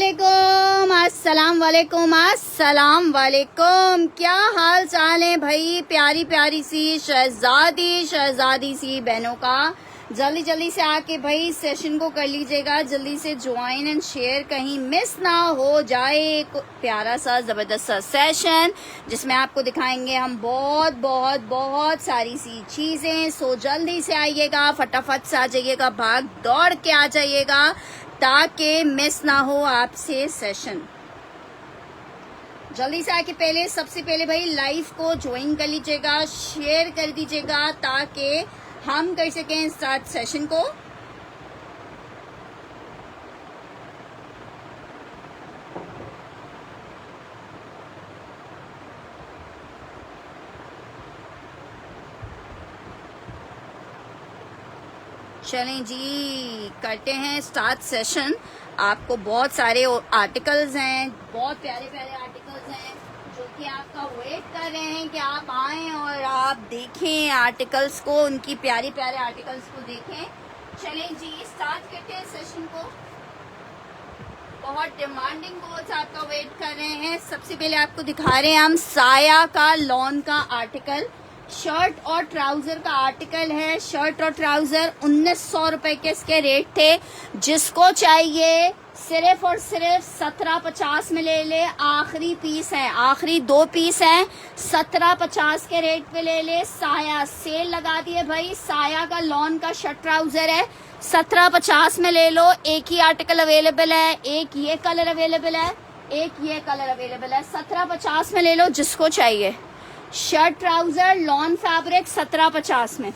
वालेकुम, अस्सलाम वालेकुम, अस्सलाम वालेकुम। क्या हाल चाल है भाई? प्यारी प्यारी सी शहजादी सी बहनों का जल्दी जल्दी से आके भाई सेशन को कर लीजिएगा, जल्दी से ज्वाइन एंड शेयर, कहीं मिस ना हो जाए। एक प्यारा सा जबरदस्त सा सेशन जिसमें आपको दिखाएंगे हम बहुत बहुत बहुत सारी सी चीजें। सो जल्दी से आइएगा, फटाफट से आ जाइएगा, भाग दौड़ के आ जाइएगा ताकि मिस ना हो आपसे सेशन। जल्दी से आके पहले सबसे पहले भाई लाइव को ज्वाइन कर लीजिएगा, शेयर कर दीजिएगा ताकि हम कर सकें स्टार्ट सेशन को। चलें जी, करते हैं स्टार्ट सेशन। आपको बहुत सारे आर्टिकल्स हैं, बहुत प्यारे प्यारे आर्टिकल्स हैं जो कि आपका वेट कर रहे हैं कि आप आएं और आप देखें आर्टिकल्स को, उनकी प्यारी प्यारे आर्टिकल्स को देखें। चलें जी, स्टार्ट करते हैं सेशन को। बहुत डिमांडिंग कोर्स आपका वेट कर रहे हैं। सबसे पहले आपको दिखा रहे हैं हम साया का लॉन का आर्टिकल, शर्ट और ट्राउजर का आर्टिकल है। शर्ट और ट्राउजर 1900 रुपए के इसके रेट थे। जिसको चाहिए सिर्फ और सिर्फ 1750 में ले ले। आखिरी पीस है, आखिरी 2 पीस हैं, 1750 के रेट पे ले ले। साया सेल लगा दिए भाई, साया का लॉन का शर्ट ट्राउजर है, 1750 में ले लो। एक ही आर्टिकल अवेलेबल है, एक ये कलर अवेलेबल है, एक ये कलर अवेलेबल है। 1750 में ले लो जिसको चाहिए। शर्ट ट्राउजर लॉन फैब्रिक 1750 में।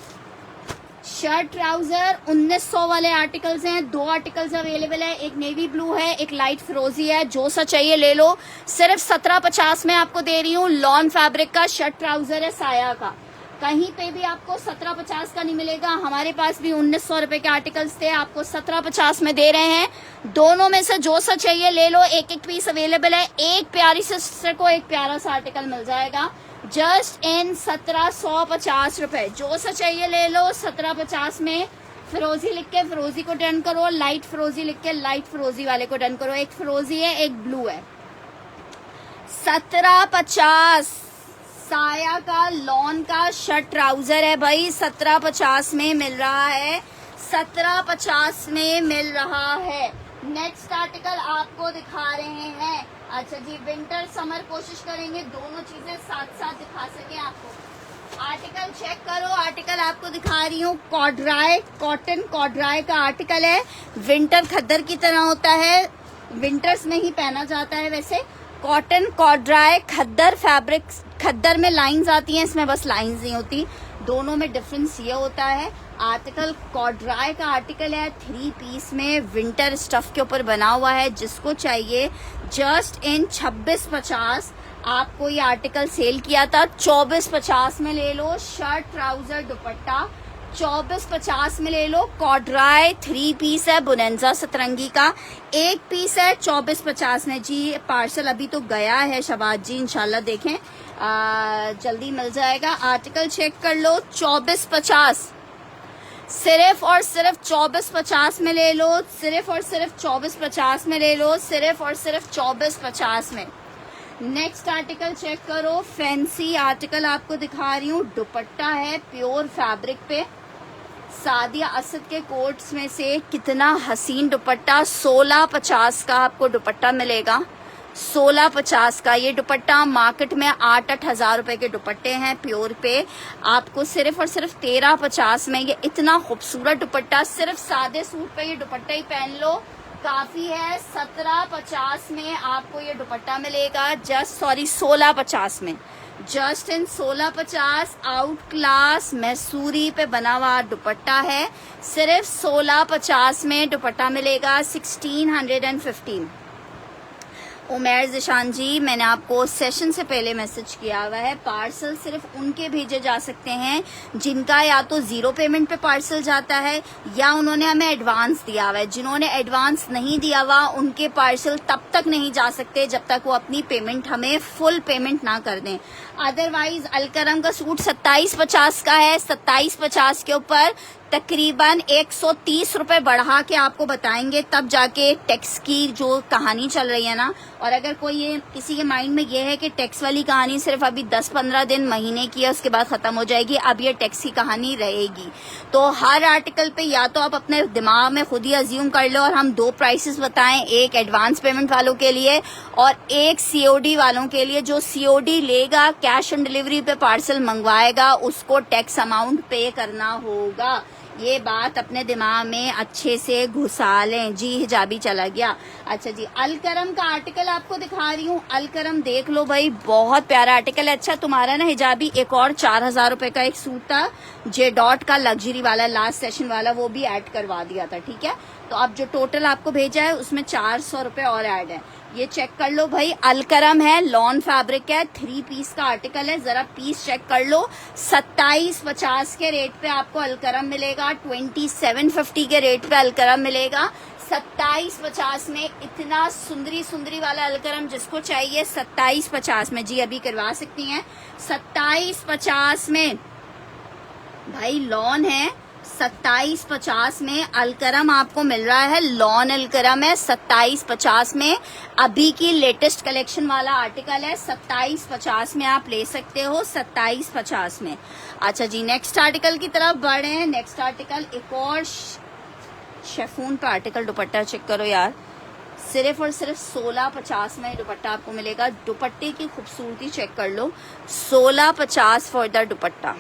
शर्ट ट्राउजर 1900 वाले आर्टिकल्स हैं। 2 आर्टिकल्स अवेलेबल है, एक नेवी ब्लू है, एक लाइट फिरोजी है। जो सा चाहिए ले लो। सिर्फ 1750 में आपको दे रही हूँ। लॉन फैब्रिक का शर्ट ट्राउजर है साया का। कहीं पे भी आपको 1750 का नहीं मिलेगा। हमारे पास भी 1900 रुपए के आर्टिकल्स थे, आपको 1750 में दे रहे हैं। दोनों में से जो सा चाहिए ले लो। एक एक पीस अवेलेबल है। एक प्यारी सिस्टर को एक प्यारा सा आर्टिकल मिल जाएगा जस्ट इन 1750 रुपए। जो सा चाहिए ले लो। 1750 में फिरोजी लिख के फिरोजी को डन करो, लाइट फिरोजी लिख के लाइट फिरोजी वाले को डन करो। एक फिरोजी है, एक ब्लू है। 1750 साया का लॉन का शर्ट ट्राउजर है भाई, 1750 में मिल रहा है, 1750 में मिल रहा है। नेक्स्ट आर्टिकल आपको दिखा रहे हैं। अच्छा जी, विंटर समर कोशिश करेंगे दोनों चीजें साथ साथ दिखा सके आपको। आर्टिकल चेक करो, आर्टिकल आपको दिखा रही हूँ। कॉड्राय कॉटन कॉड्राय का आर्टिकल है। विंटर खद्दर की तरह होता है, विंटर्स में ही पहना जाता है वैसे। कॉटन कॉड्राय खद्दर फैब्रिक, खद्दर में लाइंस आती हैं, इसमें बस लाइंस नहीं होती। दोनों में डिफरेंस ये होता है। आर्टिकल कॉड्राय का आर्टिकल है, 3 पीस में विंटर स्टफ के ऊपर बना हुआ है। जिसको चाहिए जस्ट इन 2650 आपको ये आर्टिकल सेल किया था, 2450 में ले लो। शर्ट ट्राउजर दुपट्टा 2450 में ले लो। कॉड्राय 3 पीस है, बुनेंजा सतरंगी का 1 पीस है, 2450 में जी। पार्सल अभी तो गया है शबाज जी, इंशाल्लाह देखें जल्दी मिल जाएगा। आर्टिकल चेक कर लो, 2450 सिर्फ और सिर्फ 2450 में ले लो। सिर्फ और सिर्फ 2450 में ले लो। सिर्फ और सिर्फ 2450 में। नेक्स्ट आर्टिकल चेक करो, फैंसी आर्टिकल आपको दिखा रही हूँ। दुपट्टा है प्योर फैब्रिक पे, सादिया असद के कोट्स में से कितना हसीन दुपट्टा। 1650 का आपको दुपट्टा मिलेगा, 1650 का। ये दुपट्टा मार्केट में 8-8 हजार रुपए के दुपट्टे हैं प्योर पे, आपको सिर्फ और सिर्फ 1350 में ये इतना खूबसूरत दुपट्टा। सिर्फ सादे सूट पे ये दुपट्टा ही पहन लो काफी है। 1750 में आपको ये दुपट्टा मिलेगा, 1650 में। जस्ट इन 1650 आउट क्लास मैसूरी पे बना हुआ दुपट्टा है। सिर्फ 1650 में दुपट्टा मिलेगा, 1615। उमेर जिशान जी, मैंने आपको सेशन से पहले मैसेज किया हुआ है। पार्सल सिर्फ उनके भेजे जा सकते हैं जिनका या तो 0 पेमेंट पे पार्सल जाता है या उन्होंने हमें एडवांस दिया हुआ है। जिन्होंने एडवांस नहीं दिया हुआ उनके पार्सल तब तक नहीं जा सकते जब तक वो अपनी पेमेंट हमें फुल पेमेंट ना कर दें। अदरवाइज अलकरम का सूट 2750 का है, 2750 के ऊपर तकरीबन 130 रुपए बढ़ा के आपको बताएंगे, तब जाके टैक्स की जो कहानी चल रही है ना। और अगर कोई ये किसी के माइंड में ये है कि टैक्स वाली कहानी सिर्फ अभी 10-15 दिन महीने की है, उसके बाद खत्म हो जाएगी, अब ये टैक्स की कहानी रहेगी। तो हर आर्टिकल पे या तो आप अपने दिमाग में खुद ही अज्यूम कर लो और हम 2 प्राइसेस बताएं, एक एडवांस पेमेंट वालों के लिए और एक सीओडी वालों के लिए। जो सीओडी लेगा, कैश ऑन डिलीवरी पे पार्सल मंगवाएगा, उसको टैक्स अमाउंट पे करना होगा। ये बात अपने दिमाग में अच्छे से घुसा लें। जी हिजाबी चला गया। अच्छा जी, अलकरम का आर्टिकल आपको दिखा रही हूँ। अलकरम देख लो भाई, बहुत प्यारा आर्टिकल है। अच्छा तुम्हारा ना हिजाबी एक और 4000 रुपए का एक सूट था, जे डॉट का लग्जरी वाला, लास्ट सेशन वाला, वो भी ऐड करवा दिया था। ठीक है, तो अब जो टोटल आपको भेजा है उसमें 400 रुपए और ऐड है। ये चेक कर लो भाई, अलकरम है, लॉन फैब्रिक है, 3 पीस का आर्टिकल है। जरा पीस चेक कर लो। 2750 के रेट पे आपको अलकरम मिलेगा, 2750 के रेट पे अलकरम मिलेगा। 2750 में इतना सुंदरी सुंदरी वाला अलकरम जिसको चाहिए 2750 में जी अभी करवा सकती हैं। 2750 में भाई लॉन है, 2750 में अलकरम आपको मिल रहा है। लॉन अलकरम है 2750 में, अभी की लेटेस्ट कलेक्शन वाला आर्टिकल है। 2750 में आप ले सकते हो, 2750 में। अच्छा जी, नेक्स्ट आर्टिकल की तरफ बढ़े हैं। नेक्स्ट आर्टिकल एक और शेफून पे आर्टिकल, दुपट्टा चेक करो यार, सिर्फ और सिर्फ 1650 में दुपट्टा आपको मिलेगा। दुपट्टे की खूबसूरती चेक कर लो, 1650 for the dupatta,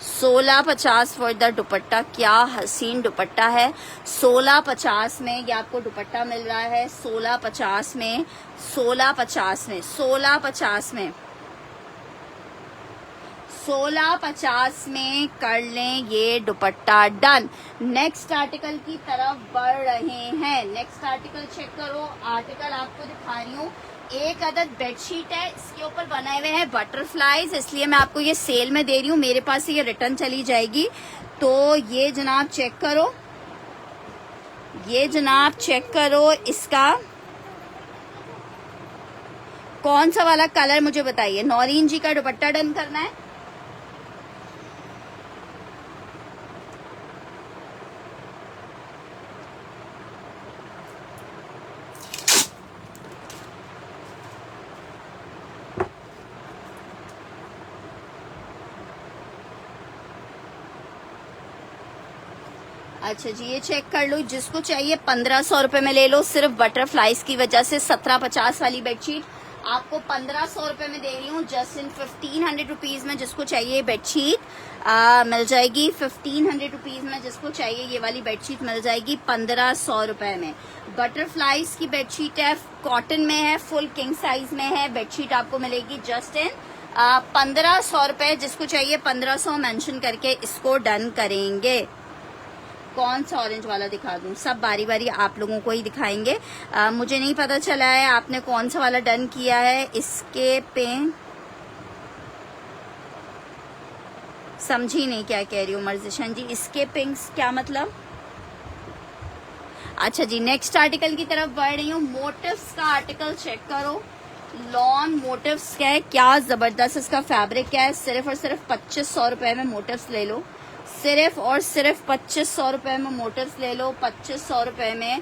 1650 for the दुपट्टा। क्या हसीन दुपट्टा है। 1650 में ये आपको दुपट्टा मिल रहा है, 1650 में, 1650 में, 1650 में, 1650 में कर लें ये दुपट्टा डन। नेक्स्ट आर्टिकल की तरफ बढ़ रहे हैं। नेक्स्ट आर्टिकल चेक करो। आर्टिकल आपको दिखा रही हूँ, एक अदद बेडशीट है, इसके ऊपर बनाए हुए हैं बटरफ्लाईज, इसलिए मैं आपको ये सेल में दे रही हूँ, मेरे पास से ये रिटर्न चली जाएगी। तो ये जनाब चेक करो, ये जनाब चेक करो, इसका कौन सा वाला कलर मुझे बताइए। नौरीन जी का दुपट्टा डन करना है। अच्छा जी, ये चेक कर लो, जिसको चाहिए 1500 रुपए में ले लो। सिर्फ बटरफ्लाईज की वजह से 1750 वाली बेडशीट आपको 1500 रुपए में दे रही हूँ, जस्ट इन 1500 रुपीज में। जिसको चाहिए बेडशीट मिल जाएगी 1500 रुपीज में। जिसको चाहिए ये वाली बेडशीट मिल जाएगी 1500 रुपए में। बटरफ्लाईज की बेडशीट है, कॉटन में है, फुल किंग साइज में है। बेडशीट आपको मिलेगी जस्ट इन 1500 रुपए। जिसको चाहिए 1500 मेंशन करके इसको डन करेंगे। कौन सा ऑरेंज वाला दिखा दूं, सब बारी बारी आप लोगों को ही दिखाएंगे। मुझे नहीं पता चला है आपने कौन सा वाला डन किया है। इसके पे समझी नहीं क्या कह रही हूँ मर्जिशन जी, इसके पिंक्स क्या मतलब। अच्छा जी, नेक्स्ट आर्टिकल की तरफ बढ़ रही हूँ। मोटिव्स का आर्टिकल चेक करो, लॉन मोटिव्स का है, क्या जबरदस्त इसका फैब्रिक है। सिर्फ और सिर्फ 2500 रुपए में मोटिव्स ले लो, सिर्फ और सिर्फ 2500 रुपए में मोटिव्स ले लो। 2500 रुपए में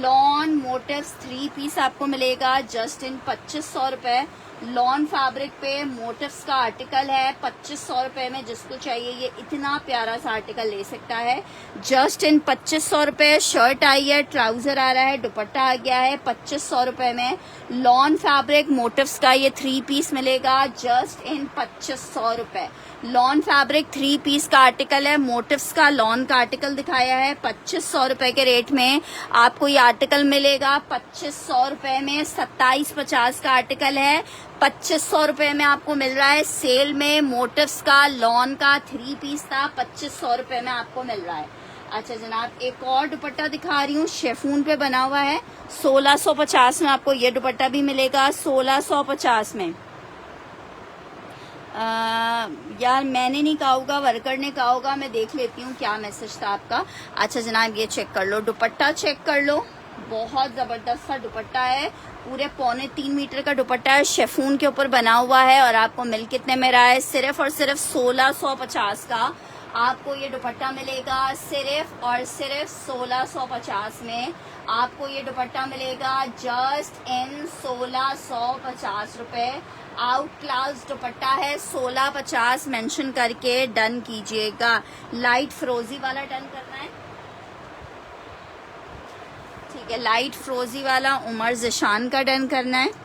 लॉन मोटिव्स 3 पीस आपको मिलेगा, जस्ट इन 2500 रुपए। लॉन फैब्रिक पे मोटिव्स का आर्टिकल है 2500 रुपए में। जिसको चाहिए ये इतना प्यारा सा आर्टिकल ले सकता है, जस्ट इन 2500 रुपए। शर्ट आई है, ट्राउजर आ रहा है, दुपट्टा आ गया है 2500 रुपए में। लॉन फैब्रिक मोटिव्स का ये 3 पीस मिलेगा, जस्ट इन 2500 रुपए। लॉन फैब्रिक 3 पीस का आर्टिकल है, मोटिव्स का लॉन का आर्टिकल दिखाया है 2500 रुपए के रेट में। आपको ये आर्टिकल मिलेगा 2500 रुपए में। 2750 का आर्टिकल है, 2500 रुपए में आपको मिल रहा है सेल में। मोटिव्स का लॉन का 3 पीस था, 2500 रुपए में आपको मिल रहा है। अच्छा जनाब, एक और दुपट्टा दिखा रही हूँ, शेफून पे बना हुआ है, 1650 में आपको ये दुपट्टा भी मिलेगा। 1650 में यार मैंने नहीं कहा होगा, वर्कर ने कहा होगा, मैं देख लेती हूँ क्या मैसेज था आपका। अच्छा जनाब, ये चेक कर लो, दुपट्टा चेक कर लो, बहुत जबरदस्त सा दुपट्टा है, पूरे 3.25 मीटर का दुपट्टा है, शेफून के ऊपर बना हुआ है। और आपको मिल कितने में रहा है, सिर्फ और सिर्फ 1650 का आपको ये दुपट्टा मिलेगा सिर्फ और सिर्फ 1650 में। आपको ये दुपट्टा मिलेगा जस्ट इन 1650 रुपए। आउट क्लास दुपट्टा है, 1650 मेंशन करके डन कीजिएगा। लाइट फ्रोजी वाला डन करना है, ठीक है। लाइट फ्रोजी वाला उमर जिशान का डन करना है।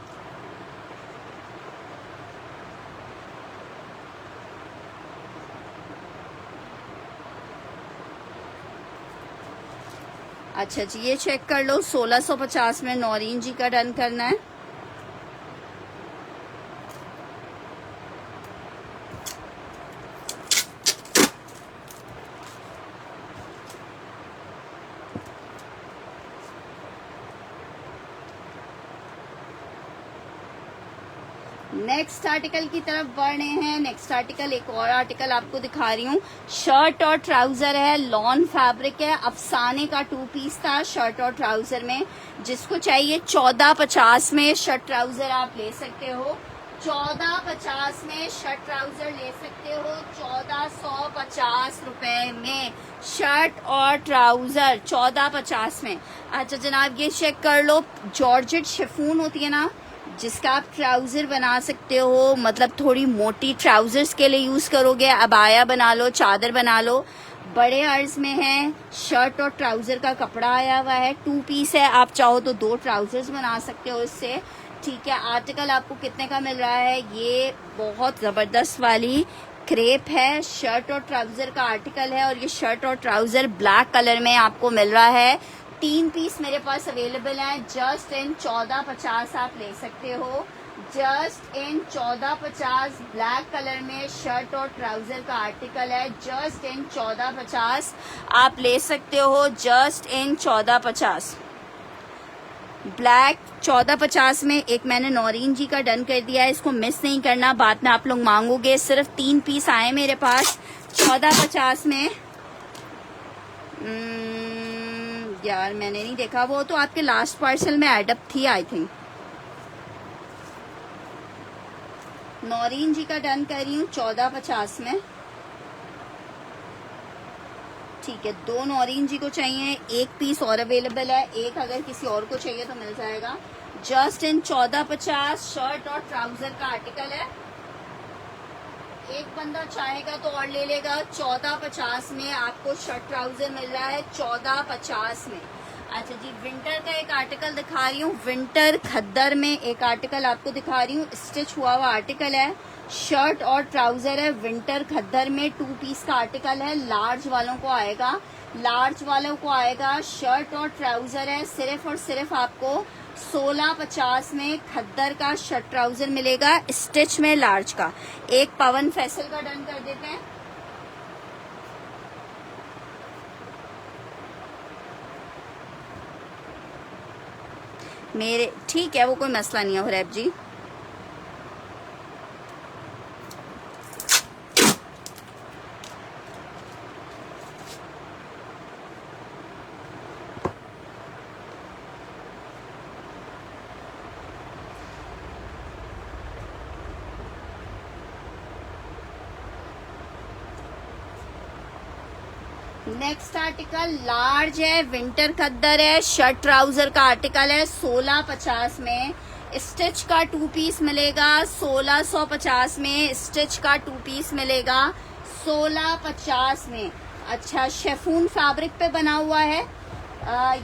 अच्छा जी, ये चेक कर लो, 1650 में नौरीन जी का डन करना है। नेक्स्ट आर्टिकल की तरफ बढ़ रहे हैं। नेक्स्ट आर्टिकल, एक और आर्टिकल आपको दिखा रही हूँ। शर्ट और ट्राउजर है, लॉन फैब्रिक है, अफसाने का 2 पीस था शर्ट और ट्राउजर में। जिसको चाहिए 1450 में शर्ट ट्राउजर आप ले सकते हो। 1450 में शर्ट ट्राउजर ले सकते हो, 1450 रुपए में शर्ट और ट्राउजर 1450 में। अच्छा जनाब, ये चेक कर लो, जॉर्जेट शिफॉन होती है ना, जिसका आप ट्राउजर बना सकते हो, मतलब थोड़ी मोटी ट्राउजर्स के लिए यूज करोगे, अबाया बना लो, चादर बना लो। बड़े अर्ज में है, शर्ट और ट्राउजर का कपड़ा आया हुआ है, 2 पीस है। आप चाहो तो 2 ट्राउजर्स बना सकते हो इससे, ठीक है। आर्टिकल आपको कितने का मिल रहा है? ये बहुत जबरदस्त वाली क्रेप है, शर्ट और ट्राउजर का आर्टिकल है, और ये शर्ट और ट्राउजर ब्लैक कलर में आपको मिल रहा है। 3 पीस मेरे पास अवेलेबल हैं, जस्ट इन 1450 आप ले सकते हो। जस्ट इन 1450 ब्लैक कलर में शर्ट और ट्राउजर का आर्टिकल है, जस्ट इन 1450 आप ले सकते हो। जस्ट इन 1450 ब्लैक 1450 में। एक मैंने नौरीन जी का डन कर दिया है, इसको मिस नहीं करना, बाद में आप लोग मांगोगे। सिर्फ 3 पीस आए मेरे पास 1450 में। यार मैंने नहीं देखा, वो तो आपके लास्ट पार्सल में एडअप थी आई थिंक। नौरीन जी का डन कर रही हूँ 1450 में, ठीक है। 2 नौरीन जी को चाहिए, 1 पीस और अवेलेबल है, एक अगर किसी और को चाहिए तो मिल जाएगा। जस्ट इन 1450 शर्ट और ट्राउजर का आर्टिकल है। एक बंदा चाहेगा तो और ले लेगा। 1450 में आपको शर्ट ट्राउजर मिल रहा है, 1450 में। अच्छा जी, विंटर का एक आर्टिकल दिखा रही हूँ, विंटर खद्दर में एक आर्टिकल आपको दिखा रही हूँ, स्टिच हुआ हुआ आर्टिकल है, शर्ट और ट्राउजर है, विंटर खद्दर में 2 पीस का आर्टिकल है। लार्ज वालों को आएगा, लार्ज वालों को आएगा, शर्ट और ट्राउजर है। सिर्फ और सिर्फ आपको 1650 में खद्दर का शर्ट ट्राउजर मिलेगा, स्टिच में लार्ज का। एक पवन फैसल का डन कर देते हैं। मेरे ठीक है, वो कोई मसला नहीं है हुरैब जी। नेक्स्ट आर्टिकल लार्ज है, विंटर खद्दर है, शर्ट ट्राउजर का आर्टिकल है, 1650 में। स्टिच का 2 पीस मिलेगा 1650 में, स्टिच का 2 पीस मिलेगा 1650 में। अच्छा, शेफून फैब्रिक पे बना हुआ है,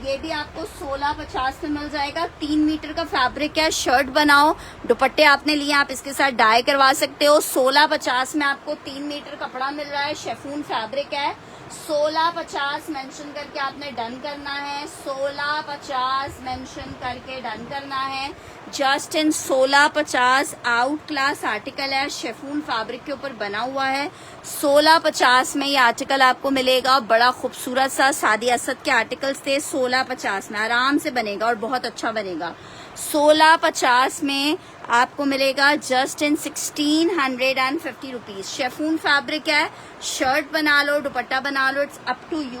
ये भी आपको 1650 में मिल जाएगा। 3 मीटर का फैब्रिक है, शर्ट बनाओ, दुपट्टे आपने लिए, आप इसके साथ डाई करवा सकते हो। 1650 में आपको 3 मीटर कपड़ा मिल रहा है, शेफून फैब्रिक है। 1650 मेंशन करके आपने डन करना है, 1650 मेंशन करके डन करना है। Just in 1650 out class article है, शेफून फैब्रिक के ऊपर बना हुआ है। 1650 में ये आर्टिकल आपको मिलेगा। बड़ा खूबसूरत सा सादी असद के आर्टिकल्स थे, 1650 में आराम से बनेगा और बहुत अच्छा बनेगा। 1650 में आपको मिलेगा just in 1650 rupees. Chiffon fabric है, शर्ट बना लो, दुपट्टा बना लो, it's up to you.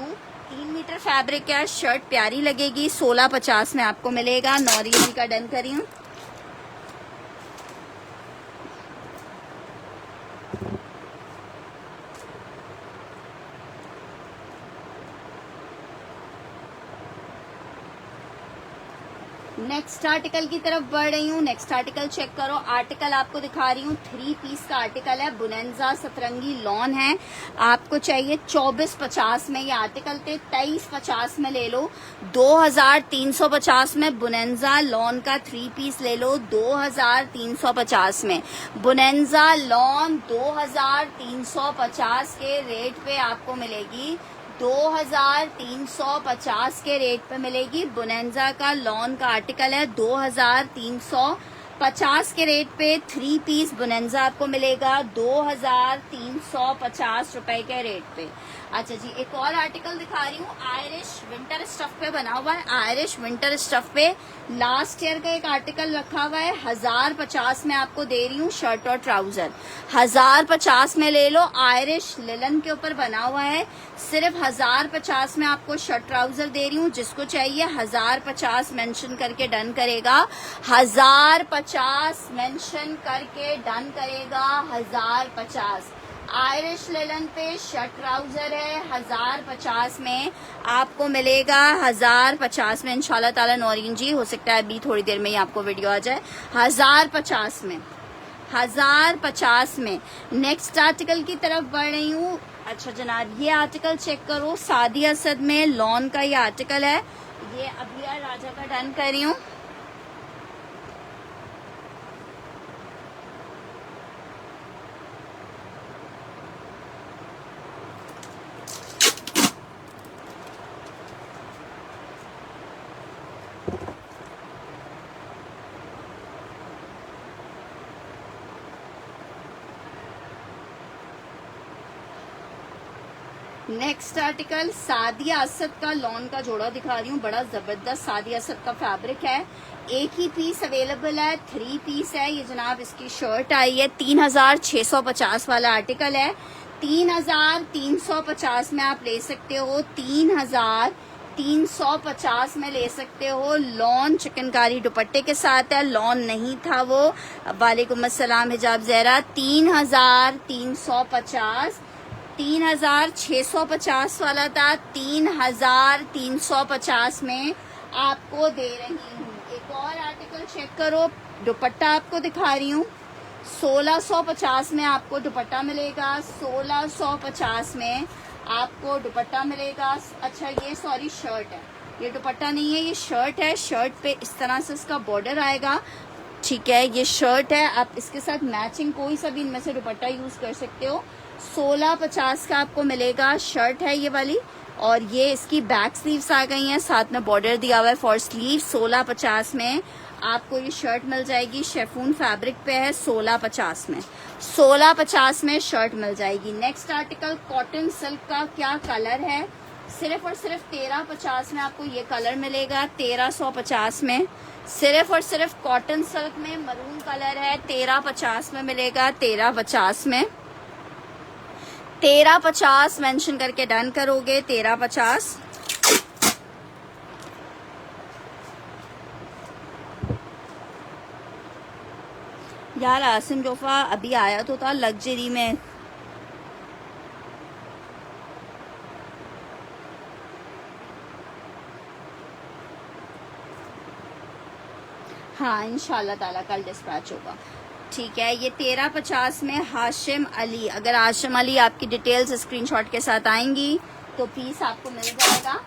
3 metre fabric है, शर्ट प्यारी लगेगी, 1650 में आपको मिलेगा। नौरीन का डन करी हूँ। नेक्स्ट आर्टिकल की तरफ बढ़ रही हूँ। नेक्स्ट आर्टिकल चेक करो। आर्टिकल आपको दिखा रही हूँ, 3 पीस का आर्टिकल है, बुनेंजा सतरंगी लॉन है। आपको चाहिए 2450 में, ये आर्टिकल थे 2350 में ले लो। 2350 में बुनेंजा लॉन का 3 पीस ले लो, 2350 में बुनेंजा लॉन 2350 के रेट पे आपको मिलेगी। 2350 के रेट पे मिलेगी। बुनेंजा का लॉन का आर्टिकल है, 2350 के रेट पे 3 पीस बुनेंजा आपको मिलेगा 2350 रुपए के रेट पे। अच्छा जी, एक और आर्टिकल दिखा रही हूँ, आयरिश विंटर स्टफ पे बना हुआ है। आयरिश विंटर स्टफ पे लास्ट ईयर का एक आर्टिकल रखा हुआ है, 1050 में आपको दे रही हूँ शर्ट और ट्राउजर। 1050 में ले लो। आयरिश लिलन के ऊपर बना हुआ है, सिर्फ 1050 में आपको शर्ट ट्राउजर दे रही हूँ। जिसको चाहिए 1050 मेंशन करके डन करेगा। 1050 मेंशन करके डन करेगा। 1050 आयरिश लिलन पे शर्ट ट्राउजर है, 1050 में आपको मिलेगा। 1050 में इंशाल्लाह ताला नौरीन जी, हो सकता है अभी थोड़ी देर में ही आपको वीडियो आ जाए। 1050 में, 1050 में। नेक्स्ट आर्टिकल की तरफ बढ़ रही हूँ। अच्छा जनाब, ये आर्टिकल चेक करो, सादी असद में लॉन का ये आर्टिकल है। ये अभिया राजा का डन कर रही हूँ। नेक्स्ट आर्टिकल सादिया असद का लॉन का जोड़ा दिखा रही हूँ। बड़ा जबरदस्त सादिया असद का फैब्रिक है। एक ही पीस अवेलेबल है, 3 पीस है। ये जनाब इसकी शर्ट आई है, 3650 वाला आर्टिकल है। 3350 में आप ले सकते हो, 3350 में ले सकते हो। लॉन चिकनकारी दुपट्टे के साथ है, लॉन नहीं था वो। वालेकुम अस्सलाम हिजाब जहरा। 3350, 3650 वाला था, 3350 में आपको दे रही हूँ। एक और आर्टिकल चेक करो, दुपट्टा आपको दिखा रही हूँ। 1650 में आपको दुपट्टा मिलेगा। 1650 में आपको दुपट्टा मिलेगा। अच्छा ये सॉरी शर्ट है, ये दुपट्टा नहीं है, ये शर्ट है। शर्ट पे इस तरह से इसका बॉर्डर आएगा, ठीक है। ये शर्ट है, आप इसके साथ मैचिंग कोई सा भी इनमें से दुपट्टा यूज कर सकते हो। 1650 का आपको मिलेगा। शर्ट है ये वाली, और ये इसकी बैक स्लीव्स आ गई हैं, साथ में बॉर्डर दिया हुआ है फॉर स्लीव। 1650 में आपको ये शर्ट मिल जाएगी। शेफून फैब्रिक पे है। 1650 में, 1650 में शर्ट मिल जाएगी। नेक्स्ट आर्टिकल कॉटन सिल्क का क्या कलर है, सिर्फ और सिर्फ 1350 में आपको ये कलर मिलेगा। 1350 में सिर्फ और सिर्फ कॉटन सिल्क में मरून कलर है, 1350 में मिलेगा। 1350 में, 1350 मेंशन करके डन करोगे। 1350। यार आसिम जोफा अभी आया तो था लग्जरी में। हाँ इंशाल्लाह ताला कल डिस्पैच होगा, ठीक है। ये 1350 में हाशिम अली। अगर हाशिम अली आपकी डिटेल्स स्क्रीनशॉट के साथ आएंगी तो पीस आपको मिल जाएगा।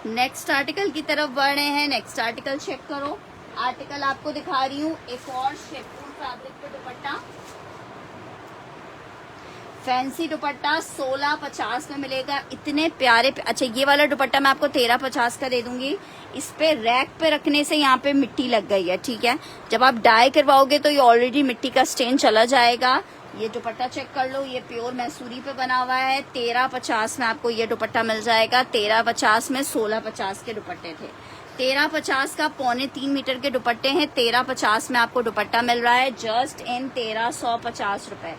नेक्स्ट आर्टिकल की तरफ बढ़ रहे हैं। नेक्स्ट आर्टिकल चेक करो। आर्टिकल आपको दिखा रही हूँ, एक और शेफून फैब्रिक पे दुपट्टा, फैंसी दुपट्टा 1650 में मिलेगा। इतने प्यारे अच्छा ये वाला दुपट्टा मैं आपको 1350 का दे दूंगी। इस पे रैक पे रखने से यहाँ पे मिट्टी लग गई है, ठीक है। जब आप डाई करवाओगे तो ये ऑलरेडी मिट्टी का स्टेन चला जाएगा। ये दुपट्टा चेक कर लो, ये प्योर मैसूरी पे बना हुआ है। 1350 में आपको ये दुपट्टा मिल जाएगा। 1350 में 1650 के दुपट्टे थे। 1350 का 3.25 मीटर के दुपट्टे हैं। 1350 में आपको दुपट्टा मिल रहा है जस्ट इन 1350 रुपए।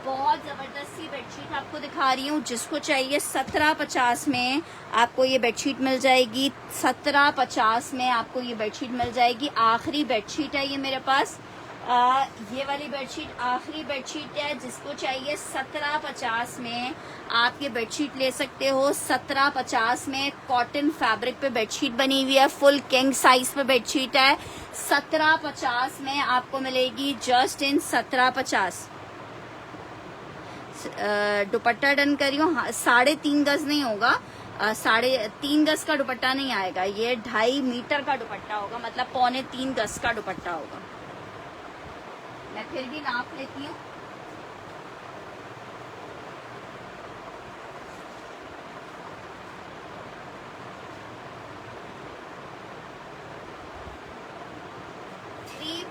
बहुत जबरदस्त सी बेडशीट आपको दिखा रही हूँ। जिसको चाहिए 1750 में आपको ये बेडशीट मिल जाएगी। 1750 में आपको ये बेडशीट मिल जाएगी। आखिरी बेडशीट है ये मेरे पास, ये वाली बेडशीट आखिरी बेडशीट है, जिसको चाहिए 1750 में आप ये बेडशीट ले सकते हो। 1750 में कॉटन फैब्रिक पे बेडशीट बनी हुई है, फुल किंग साइज पे बेडशीट है। 1750 में आपको मिलेगी जस्ट इन 1750। दुपट्टा डन करी हूँ। 3.5 गज नहीं होगा, 3.5 गज का दुपट्टा नहीं आएगा, ये 2.5 मीटर का दुपट्टा होगा, मतलब 2.25 गज का दुपट्टा होगा। मैं फिर भी नाप लेती हूँ। थ्री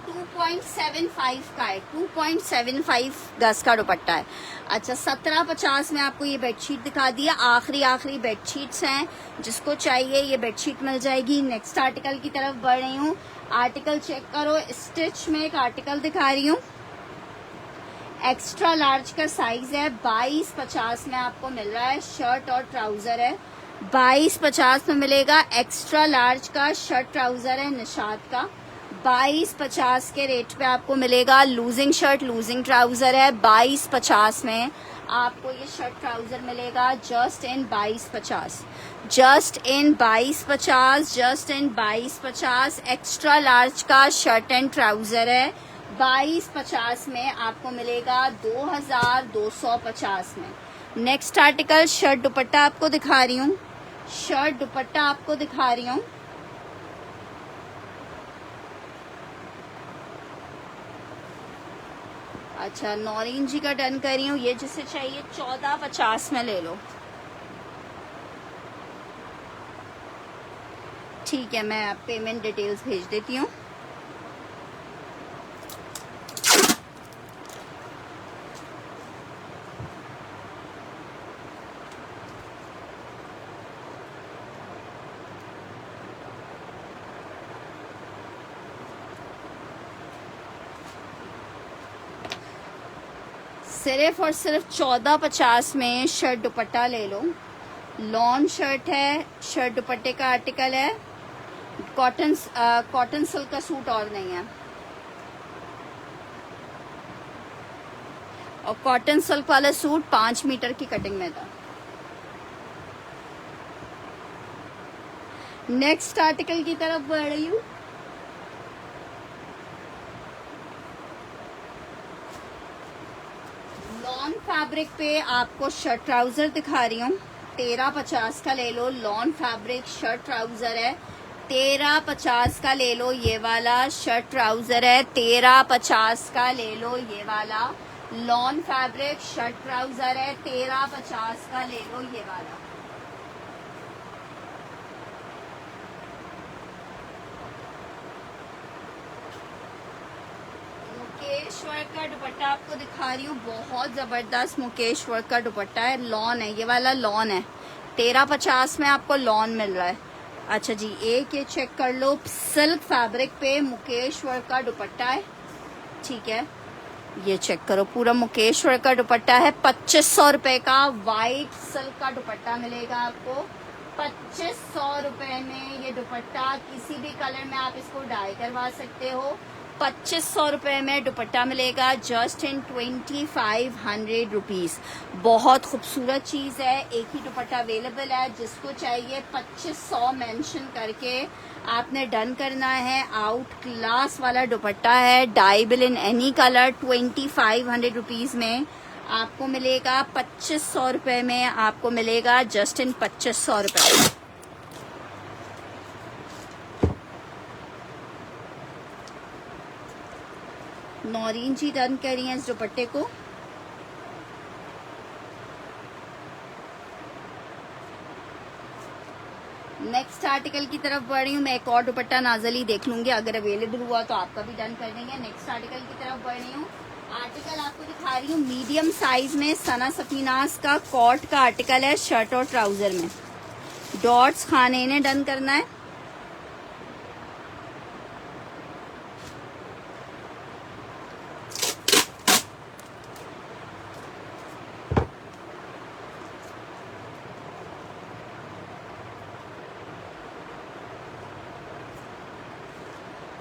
2.75 का है, 2.75 गज का दुपट्टा है। अच्छा, 1750 में आपको ये बेडशीट दिखा दिया। आखिरी बेडशीट्स हैं, जिसको चाहिए ये बेडशीट मिल जाएगी। नेक्स्ट आर्टिकल की तरफ बढ़ रही हूँ। आर्टिकल चेक करो, स्टिच में एक आर्टिकल दिखा रही हूँ। एक्स्ट्रा लार्ज का साइज है, 2250 में आपको मिल रहा है। शर्ट और ट्राउजर है, 2250 में मिलेगा। एक्स्ट्रा लार्ज का शर्ट ट्राउजर है निशात का, 2250 के रेट पे आपको मिलेगा। लूजिंग शर्ट लूजिंग ट्राउजर है, 2250 में आपको ये शर्ट ट्राउजर मिलेगा। Just in 2250, just in 2250, just in 2250। Extra large का शर्ट एंड ट्राउजर है, 2250 में आपको मिलेगा 2250 में। नेक्स्ट आर्टिकल शर्ट दुपट्टा आपको दिखा रही हूँ। शर्ट दुपट्टा आपको दिखा रही हूँ। अच्छा, नौरीन जी का डन कर रही हूँ। ये जिसे चाहिए 1450 में ले लो। ठीक है, मैं आप पेमेंट डिटेल्स भेज देती हूँ। सिर्फ और सिर्फ 1450 में शर्ट दुपट्टा ले लो। लॉन शर्ट है, शर्ट दुपट्टे का आर्टिकल है। कॉटन सिल्क का सूट और नहीं है, और कॉटन सिल्क वाला सूट 5 मीटर की कटिंग में था। नेक्स्ट आर्टिकल की तरफ बढ़ रही हूँ। लॉन फैब्रिक पे आपको शर्ट ट्राउजर दिखा रही हूँ। 1350 का ले लो। लॉन फैब्रिक शर्ट ट्राउजर है, 1350 का ले लो। ये वाला शर्ट ट्राउजर है, 1350 का ले लो। ये वाला लॉन फैब्रिक शर्ट ट्राउजर है, 1350 का ले लो। ये वाला मुकेश वर्क का दुपट्टा आपको दिखा रही हूँ। बहुत जबरदस्त मुकेश वर्क का दुपट्टा है, लॉन है, ये वाला लॉन है। 1350 में आपको लॉन मिल रहा है। अच्छा जी, एक ये चेक कर लो, सिल्क फैब्रिक पे मुकेश वर्क का दुपट्टा है। ठीक है, ये चेक करो, पूरा मुकेश वर्क का दुपट्टा है। 2500 रुपए का वाइट सिल्क का दुपट्टा मिलेगा आपको। 2500 रुपए में ये दुपट्टा, किसी भी कलर में आप इसको डाई करवा सकते हो। 2500 रुपए में दुपट्टा मिलेगा, जस्ट इन 2500 रुपीज। बहुत खूबसूरत चीज़ है। एक ही दुपट्टा अवेलेबल है, जिसको चाहिए 2500 मेंशन करके आपने डन करना है। आउट क्लास वाला दुपट्टा है, डाइबल इन एनी कलर। 2500 रुपीज में आपको मिलेगा। 2500 रुपए में आपको मिलेगा, जस्ट इन 2500 रुपए। नौरीन जी डन कर रही हैं इस दुपट्टे को। नेक्स्ट आर्टिकल की तरफ बढ़ रही हूँ। मैं एक और दुपट्टा नाजली देख लूंगी, अगर अवेलेबल हुआ तो आपका भी डन कर देंगे। नेक्स्ट आर्टिकल की तरफ बढ़ रही हूँ। आर्टिकल आपको दिखा रही हूँ मीडियम साइज में, सना सफीनास का कॉट का आर्टिकल है। शर्ट और ट्राउजर में डॉट्स खाने ने डन करना है।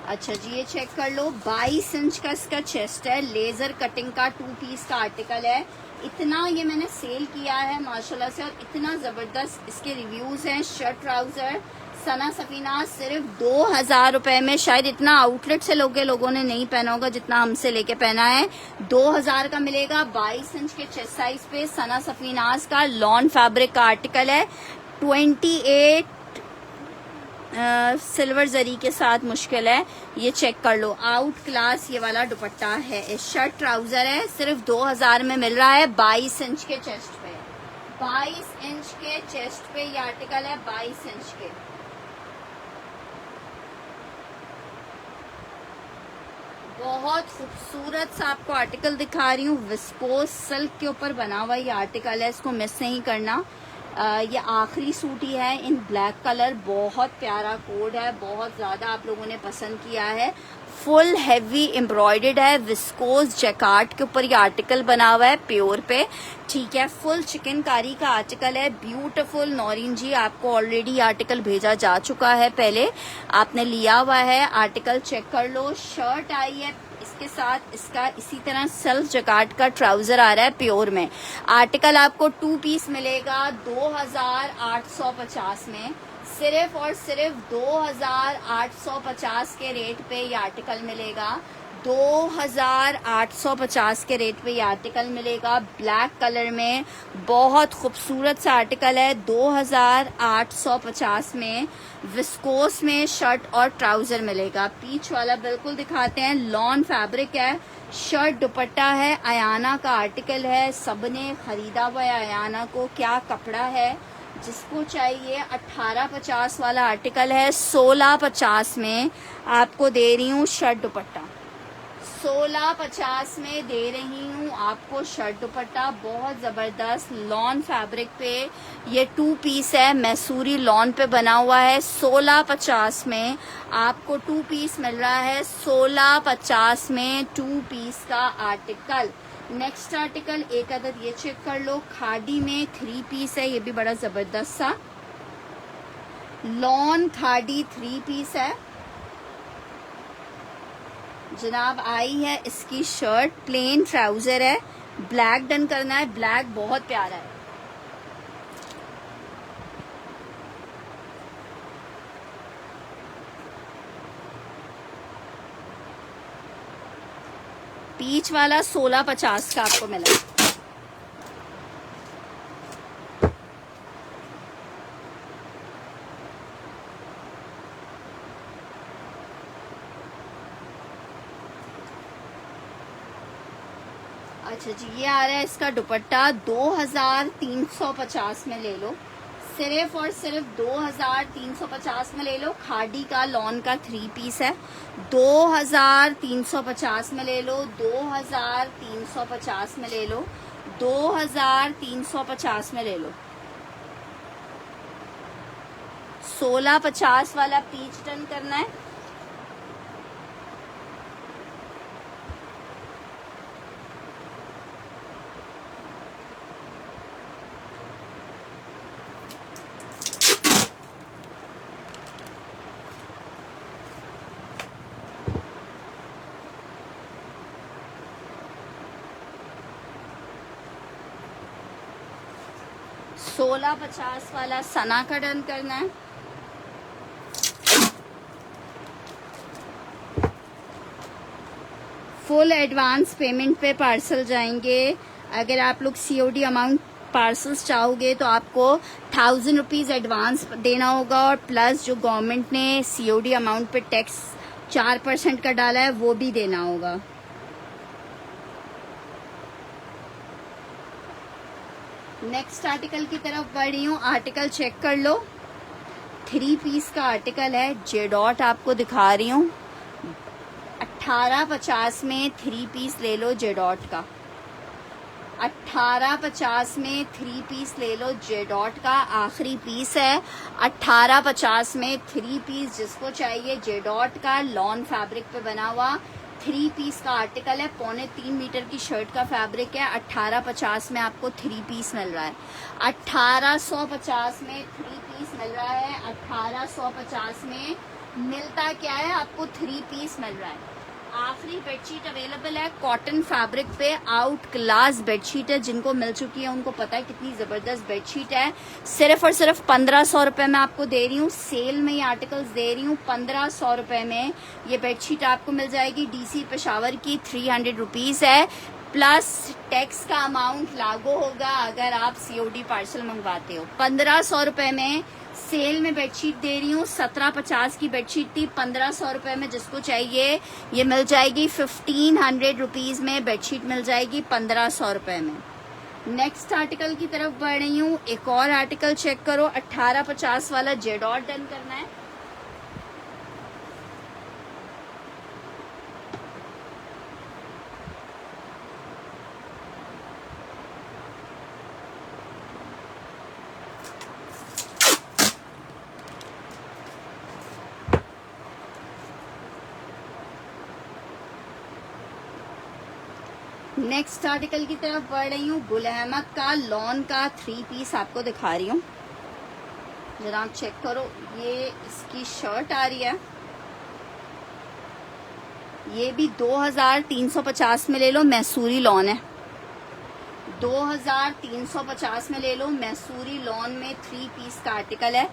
अच्छा जी, ये चेक कर लो, 22 इंच का इसका चेस्ट है, लेजर कटिंग का 2 पीस का आर्टिकल है। इतना ये मैंने सेल किया है माशाल्लाह से, और इतना जबरदस्त इसके रिव्यूज हैं। शर्ट ट्राउजर सना सफीना सिर्फ 2000 रुपए में, शायद इतना आउटलेट से लोगों ने नहीं पहना होगा जितना हमसे लेके पहना है। 2000 का मिलेगा, 22 इंच के चेस्ट साइज पे सना सफीनाज का लॉन फैब्रिक का आर्टिकल है। 28 सिल्वर जरी के साथ मुश्किल है, ये चेक कर लो। आउट क्लास ये वाला दुपट्टा है। शर्ट ट्राउजर है, सिर्फ 2000 में मिल रहा है, 22 इंच के चेस्ट पे। 22 इंच के चेस्ट पे ये आर्टिकल है, 22 इंच के। बहुत खूबसूरत सा आपको आर्टिकल दिखा रही हूँ, विस्कोस सिल्क के ऊपर बना हुआ ये आर्टिकल है, इसको मिस नहीं करना। ये आखिरी सूट ही है इन ब्लैक कलर, बहुत प्यारा कोड है, बहुत ज्यादा आप लोगों ने पसंद किया है। फुल हैवी एम्ब्रॉयडर्ड है, विस्कोस जैकार्ड के ऊपर ये आर्टिकल बना हुआ है प्योर पे, ठीक है। फुल चिकनकारी का आर्टिकल है, ब्यूटीफुल। नौरीन जी आपको ऑलरेडी आर्टिकल भेजा जा चुका है, पहले आपने लिया हुआ है, आर्टिकल चेक कर लो। शर्ट आई है इसके साथ, इसका इसी तरह सेल्फ जैकार्ड का ट्राउजर आ रहा है प्योर में। आर्टिकल आपको 2 पीस मिलेगा 2850 में, सिर्फ और सिर्फ 2850 के रेट पे ये आर्टिकल मिलेगा। 2850 के रेट पे ये आर्टिकल मिलेगा, ब्लैक कलर में, बहुत खूबसूरत सा आर्टिकल है। 2850 में विस्कोस में शर्ट और ट्राउजर मिलेगा। पीच वाला बिल्कुल दिखाते हैं, लॉन फैब्रिक है, शर्ट दुपट्टा है, अयाना का आर्टिकल है, सबने खरीदा हुआ है अयाना को। क्या कपड़ा है, जिसको चाहिए 1850 वाला आर्टिकल है, 1650 में आपको दे रही हूँ शर्ट दुपट्टा, 1650 में दे रही हूँ आपको शर्ट दुपट्टा। बहुत जबरदस्त लॉन फैब्रिक पे ये 2 पीस है, मैसूरी लॉन पे बना हुआ है। 1650 में आपको 2 पीस मिल रहा है, 1650 में 2 पीस का आर्टिकल। नेक्स्ट आर्टिकल एक अदद ये चेक कर लो, खादी में 3 पीस है, ये भी बड़ा जबरदस्त सा लॉन खादी 3 पीस है जनाब। आई है इसकी शर्ट, प्लेन ट्राउजर है, ब्लैक डन करना है, ब्लैक बहुत प्यारा है। पीच वाला 1650 का आपको मिला। अच्छा जी, ये आ रहा है इसका दुपट्टा, 2350 में ले लो, सिर्फ और सिर्फ 2350 में ले लो। खादी का लॉन का 3 पीस है, 2350 में ले लो, 2350 में ले लो, 2350 में ले लो। 1650 वाला पीच टर्न करना है। सोलह 50 वाला सना का डन करना है। फुल एडवांस पेमेंट पे पार्सल जाएंगे। अगर आप लोग COD अमाउंट पार्सल्स चाहोगे तो आपको 1000 रुपीज़ एडवांस देना होगा, और प्लस जो गवर्नमेंट ने COD अमाउंट पे टैक्स 4% का डाला है वो भी देना होगा। नेक्स्ट आर्टिकल की तरफ बढ़ रही हूँ, आर्टिकल चेक कर लो, 3 पीस का आर्टिकल है, जे डॉट आपको दिखा रही हूँ। 1850 में 3 पीस ले लो जे डॉट का, 1850 में 3 पीस ले लो जे डॉट का, आखिरी पीस है। 1850 में 3 पीस जिसको चाहिए जे डॉट का, लॉन फैब्रिक पे बना हुआ 3 पीस का आर्टिकल है, 3.25 मीटर की शर्ट का फैब्रिक है। 1850 में आपको 3 पीस मिल रहा है, 1850 में 3 पीस मिल रहा है, 1850 में मिलता क्या है आपको, 3 पीस मिल रहा है। आखिरी बेडशीट अवेलेबल है कॉटन फैब्रिक पे, आउट क्लास बेडशीट है। जिनको मिल चुकी है उनको पता है कितनी जबरदस्त बेडशीट है। सिर्फ और सिर्फ 1500 रुपए में आपको दे रही हूँ, सेल में ये आर्टिकल्स दे रही हूँ 1500 रुपए में। ये बेडशीट आपको मिल जाएगी, DC पेशावर की, 300 रुपीज है, प्लस टैक्स का अमाउंट लागू होगा अगर आप COD पार्सल मंगवाते हो। 1500 रुपए में सेल में बेडशीट दे रही हूँ। 1750 की बेडशीट थी, 1500 रुपए में जिसको चाहिए ये मिल जाएगी। 1500 रुपीज में बेडशीट मिल जाएगी 1500 रुपए में। नेक्स्ट आर्टिकल की तरफ बढ़ रही हूँ। एक और आर्टिकल चेक करो, 1850 वाला जेडॉट डन करना है। नेक्स्ट आर्टिकल की तरफ बढ़ रही हूँ। गुल अहमद का लॉन का 3 पीस आपको दिखा रही हूँ, जरा आप चेक करो। ये इसकी शर्ट आ रही है, ये भी 2350 में ले लो, मैसूरी लॉन है। 2350 में ले लो, मैसूरी लॉन में 3 पीस का आर्टिकल है।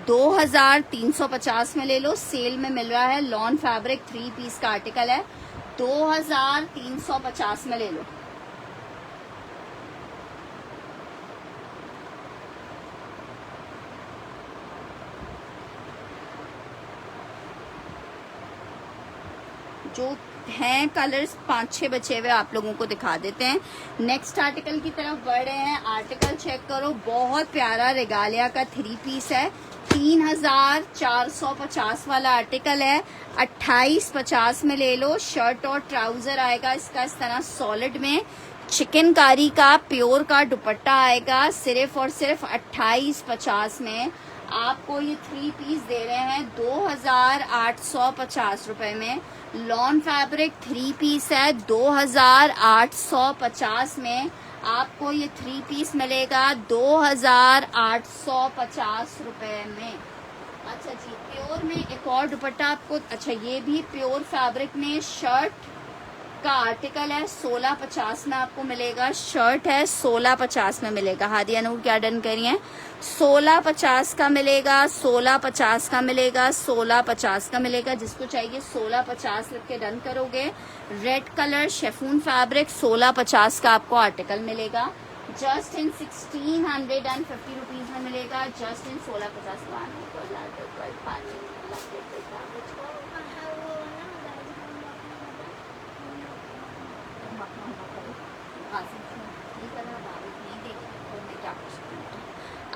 2350 में ले लो, सेल में मिल रहा है। लॉन फैब्रिक 3 पीस का आर्टिकल है, 2350 में ले लो। जो हैं कलर्स 5-6 बचे हुए आप लोगों को दिखा देते हैं। नेक्स्ट आर्टिकल की तरफ बढ़ रहे हैं। आर्टिकल चेक करो, बहुत प्यारा रेगालिया का 3 पीस है, 3450 वाला आर्टिकल है। 2850 में ले लो। शर्ट और ट्राउजर आएगा इसका इस तरह सॉलिड में, चिकनकारी का प्योर का दुपट्टा आएगा। सिर्फ और सिर्फ 2850 में आपको ये 3 पीस दे रहे हैं 2850 रुपए में। लॉन फैब्रिक 3 पीस है, 2850 में आपको ये 3 पीस मिलेगा 2850 रुपए में। अच्छा जी, प्योर में एक और दुपट्टा आपको, अच्छा ये भी प्योर फैब्रिक में शर्ट का आर्टिकल है, 1650 में आपको मिलेगा। शर्ट है 1650 में मिलेगा। हादिया नूर क्या डन करी है, 1650 का मिलेगा, 1650 का मिलेगा, 1650 का मिलेगा। जिसको चाहिए 1650 लिख के डन करोगे। रेड कलर शेफून फैब्रिक 1650 का आपको आर्टिकल मिलेगा, जस्ट इन 1650 रुपीज में मिलेगा, जस्ट इन 1650 का।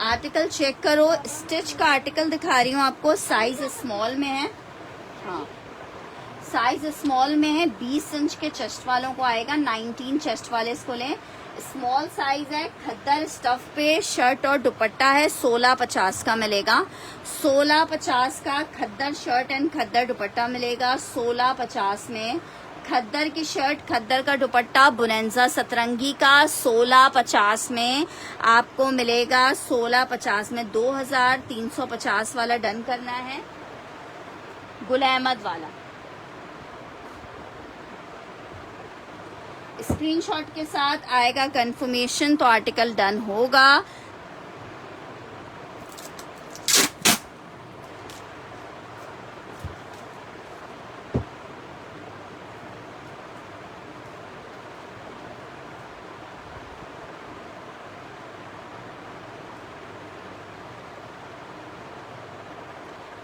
आर्टिकल चेक करो, स्टिच का आर्टिकल दिखा रही हूँ आपको। साइज स्मॉल में है, हाँ साइज स्मॉल में है। 20 इंच के चेस्ट वालों को आएगा, 19 चेस्ट वाले इसको लें। स्मॉल साइज है, खद्दर स्टफ पे शर्ट और दुपट्टा है, 1650 का मिलेगा। 1650 का खद्दर शर्ट एंड खद्दर दुपट्टा मिलेगा 1650 में। खद्दर की शर्ट, खद्दर का दुपट्टा बुनेंजा सतरंगी का 1650 में आपको मिलेगा। 1650 में 2350 वाला डन करना है, गुल अहमद वाला। स्क्रीनशॉट के साथ आएगा कंफर्मेशन तो आर्टिकल डन होगा।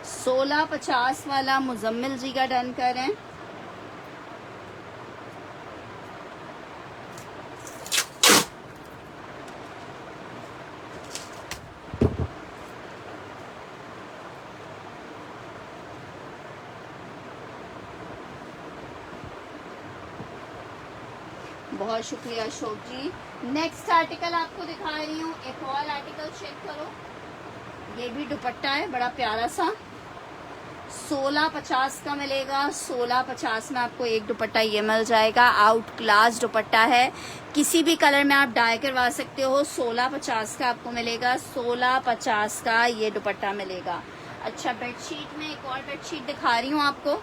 सोलह 50 वाला मुजम्मिल जी का डन करें। बहुत शुक्रिया अशोक जी। नेक्स्ट आर्टिकल आपको दिखा रही हूँ, एक और आर्टिकल चेक करो। ये भी दुपट्टा है बड़ा प्यारा सा, 1650 का मिलेगा। 1650 में आपको एक दुपट्टा ये मिल जाएगा, आउट क्लास दुपट्टा है, किसी भी कलर में आप डाई करवा सकते हो। 1650 का आपको मिलेगा, 1650 का ये दुपट्टा मिलेगा। अच्छा, बेडशीट में एक और बेडशीट दिखा रही हूँ आपको।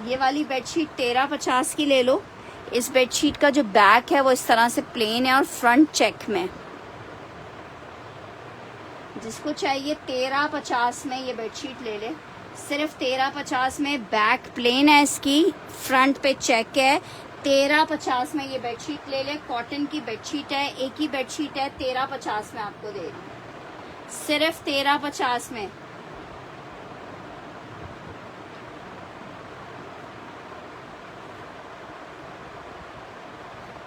ये वाली बेडशीट 1350 की ले लो। इस बेडशीट का जो बैक है वो इस तरह से प्लेन है और फ्रंट चेक में। जिसको चाहिए 1350 में ये बेडशीट ले ले। सिर्फ 1350 में, बैक प्लेन है इसकी, फ्रंट पे चेक है। 1350 में ये बेडशीट ले ले। कॉटन की बेडशीट है, एक ही बेडशीट है, 1350 में आपको दे रही हूँ, सिर्फ 1350 में।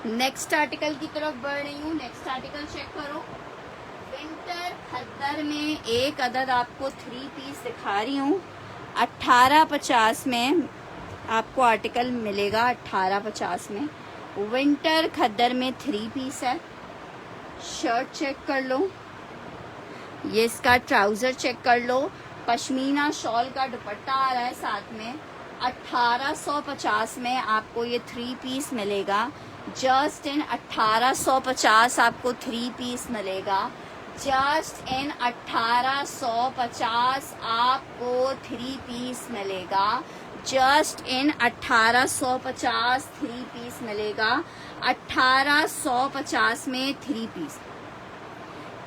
नेक्स्ट आर्टिकल की तरफ बढ़ रही हूँ। नेक्स्ट आर्टिकल चेक करो। विंटर खद्दर में एक अदद आपको 3 पीस दिखा रही हूँ। 1850 में आपको आर्टिकल मिलेगा। 1850 में विंटर खद्दर में 3 पीस है। शर्ट चेक कर लो, ये इसका ट्राउजर चेक कर लो। पश्मीना शॉल का दुपट्टा आ रहा है साथ में। 1850 में आपको ये 3 पीस मिलेगा। जस्ट इन 1850 आपको 3 पीस मिलेगा। जस्ट इन 1850 आपको 3 पीस मिलेगा। जस्ट इन 1850 3 पीस मिलेगा। 1850 में 3 पीस।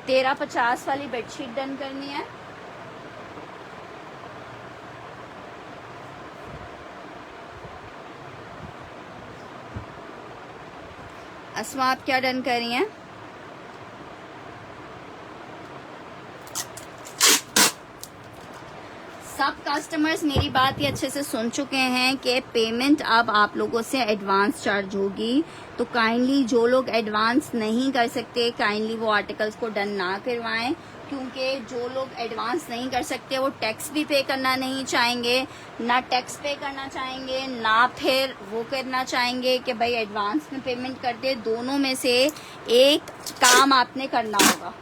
1350 वाली बेडशीट डन करनी है। अस्मा, आप क्या डन कर रही हैं? सब कस्टमर्स मेरी बात ये अच्छे से सुन चुके हैं कि पेमेंट अब आप लोगों से एडवांस चार्ज होगी। तो काइंडली जो लोग एडवांस नहीं कर सकते, काइंडली वो आर्टिकल्स को डन ना करवाएं, क्योंकि जो लोग एडवांस नहीं कर सकते वो टैक्स भी पे करना नहीं चाहेंगे, ना टैक्स पे करना चाहेंगे, ना फिर वो करना चाहेंगे कि भाई एडवांस में पेमेंट कर दे। दोनों में से एक काम आपने करना होगा।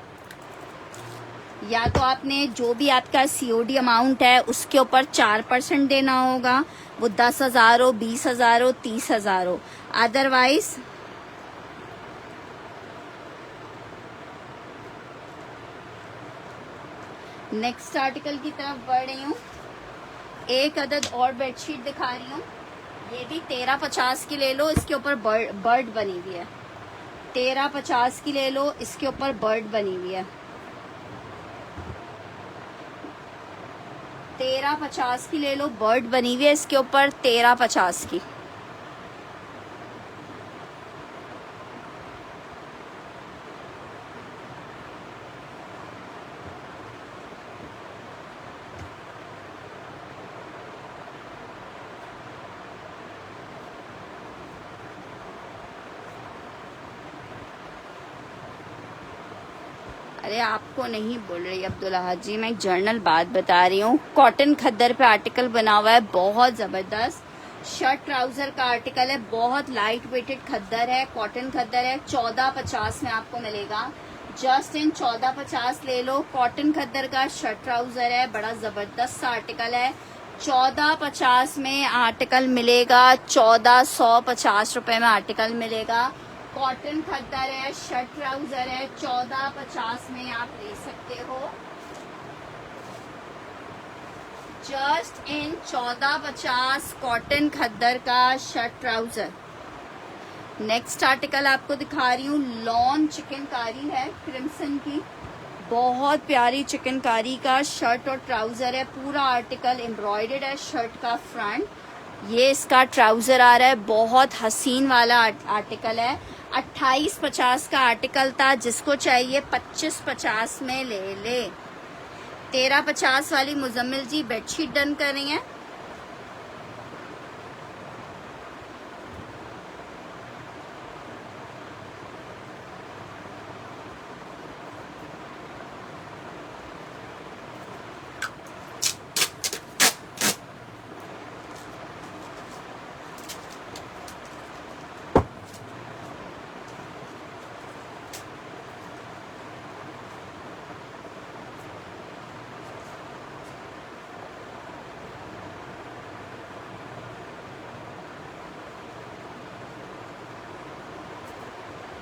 या तो आपने जो भी आपका COD अमाउंट है उसके ऊपर 4% देना होगा, वो 10,000 हो, 20,000 हो, 30,000 हो। अदरवाइज नेक्स्ट आर्टिकल की तरफ बढ़ रही हूँ। एक अदद और बेडशीट दिखा रही हूँ। ये भी 1350 की ले लो, इसके ऊपर बर्ड बनी हुई है। 1350 की ले लो, इसके ऊपर बर्ड बनी हुई है। 1350 की ले लो, बर्ड बनी हुई है इसके ऊपर। 1350 की। अरे आपको नहीं बोल रही अब्दुल्ला हाजी, मैं एक जर्नल बात बता रही हूँ। कॉटन खद्दर पे आर्टिकल बना हुआ है, बहुत जबरदस्त। शर्ट ट्राउजर का आर्टिकल है, बहुत लाइट वेटेड खद्दर है, कॉटन खद्दर है। 1450 में आपको मिलेगा। जस्ट इन 1450 ले लो। कॉटन खद्दर का शर्ट ट्राउजर है, बड़ा जबरदस्त सा आर्टिकल है। 1450 में आर्टिकल मिलेगा। 1450 रुपए में आर्टिकल मिलेगा। कॉटन खद्दर है, शर्ट ट्राउजर है, 1450 में आप ले सकते हो। जस्ट इन 1450 कॉटन खद्दर का शर्ट ट्राउजर। नेक्स्ट आर्टिकल आपको दिखा रही हूँ। लॉन चिकनकारी है, क्रिम्सन की, बहुत प्यारी चिकनकारी का शर्ट और ट्राउजर है। पूरा आर्टिकल एम्ब्रॉयडर्ड है शर्ट का फ्रंट। ये इसका ट्राउजर आ रहा है, बहुत हसीन वाला आर्टिकल है। 2850 का आर्टिकल था, जिसको चाहिए 2550 में ले ले। 1350 वाली मुजम्मिल जी बेडशीट डन कर रही हैं।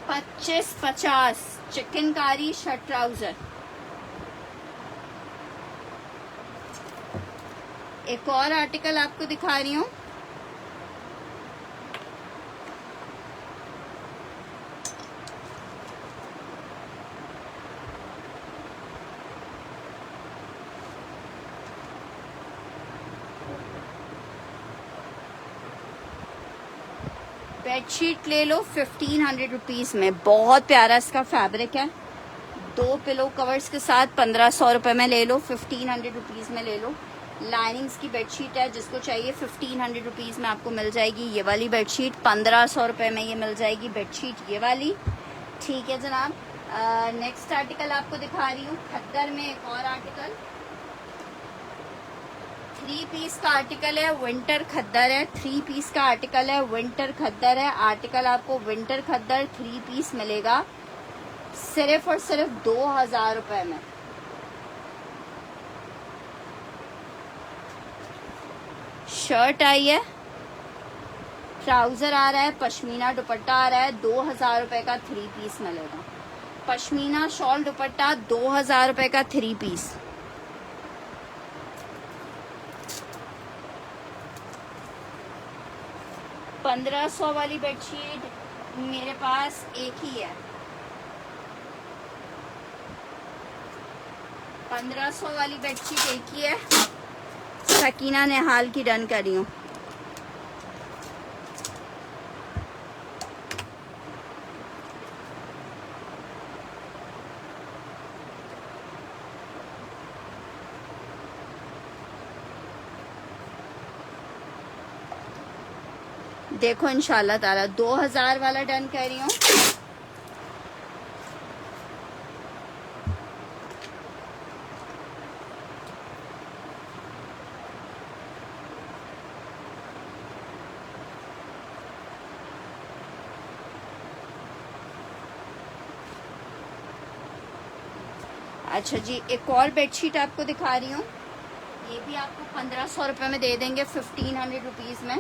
25-50 चिकनकारी शर्ट ट्राउजर। एक और आर्टिकल आपको दिखा रही हूँ। बेडशीट ले लो 1500 रुपीज़ में, बहुत प्यारा इसका फैब्रिक है। 2 पिलो कवर्स के साथ 1500 रुपये में ले लो, 1500 रुपीज़ में ले लो। लाइनिंग्स की बेडशीट है, जिसको चाहिए 1500 रुपीज़ में आपको मिल जाएगी ये वाली बेडशीट। 1500 रुपये में ये मिल जाएगी बेडशीट ये वाली। ठीक है जनाब। नेक्स्ट आर्टिकल आपको दिखा रही हूँ खद्दर में। एक और आर्टिकल 3 पीस का आर्टिकल है, विंटर खद्दर है। 3 पीस का आर्टिकल है, विंटर खद्दर है। आर्टिकल आपको विंटर खद्दर 3 पीस मिलेगा सिर्फ और सिर्फ 2000 रुपये में। शर्ट आई है, ट्राउजर आ रहा है, पश्मीना दुपट्टा आ रहा है। 2000 रुपये का 3 पीस मिलेगा। पश्मीना शॉल दुपट्टा 2000 रुपये का 3 पीस। $1500 वाली बेडशीट मेरे पास एक ही है। 1500 वाली बेडशीट एक ही है। सकीना नेहाल की डन कर रही हूँ। देखो इंशाल्लाह ताला 2000 वाला डन कर रही हूँ। अच्छा जी, एक और बेडशीट आपको दिखा रही हूँ। ये भी आपको 1500 रुपये में दे देंगे, 1500 रुपीज़ में।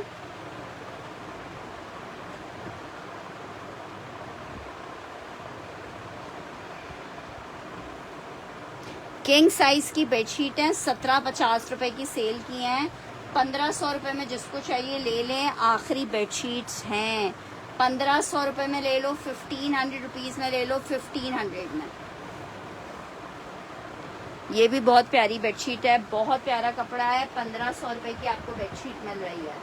किंग साइज की बेडशीट है, 1750 रुपए की सेल की हैं। 1500 रुपये में जिसको चाहिए ले लें। आखिरी बेडशीट्स हैं। 1500 रुपये में ले लो, 1500 रुपीज़ में ले लो, 1500 में। ये भी बहुत प्यारी बेडशीट है, बहुत प्यारा कपड़ा है। 1500 रुपये की आपको बेडशीट मिल रही है।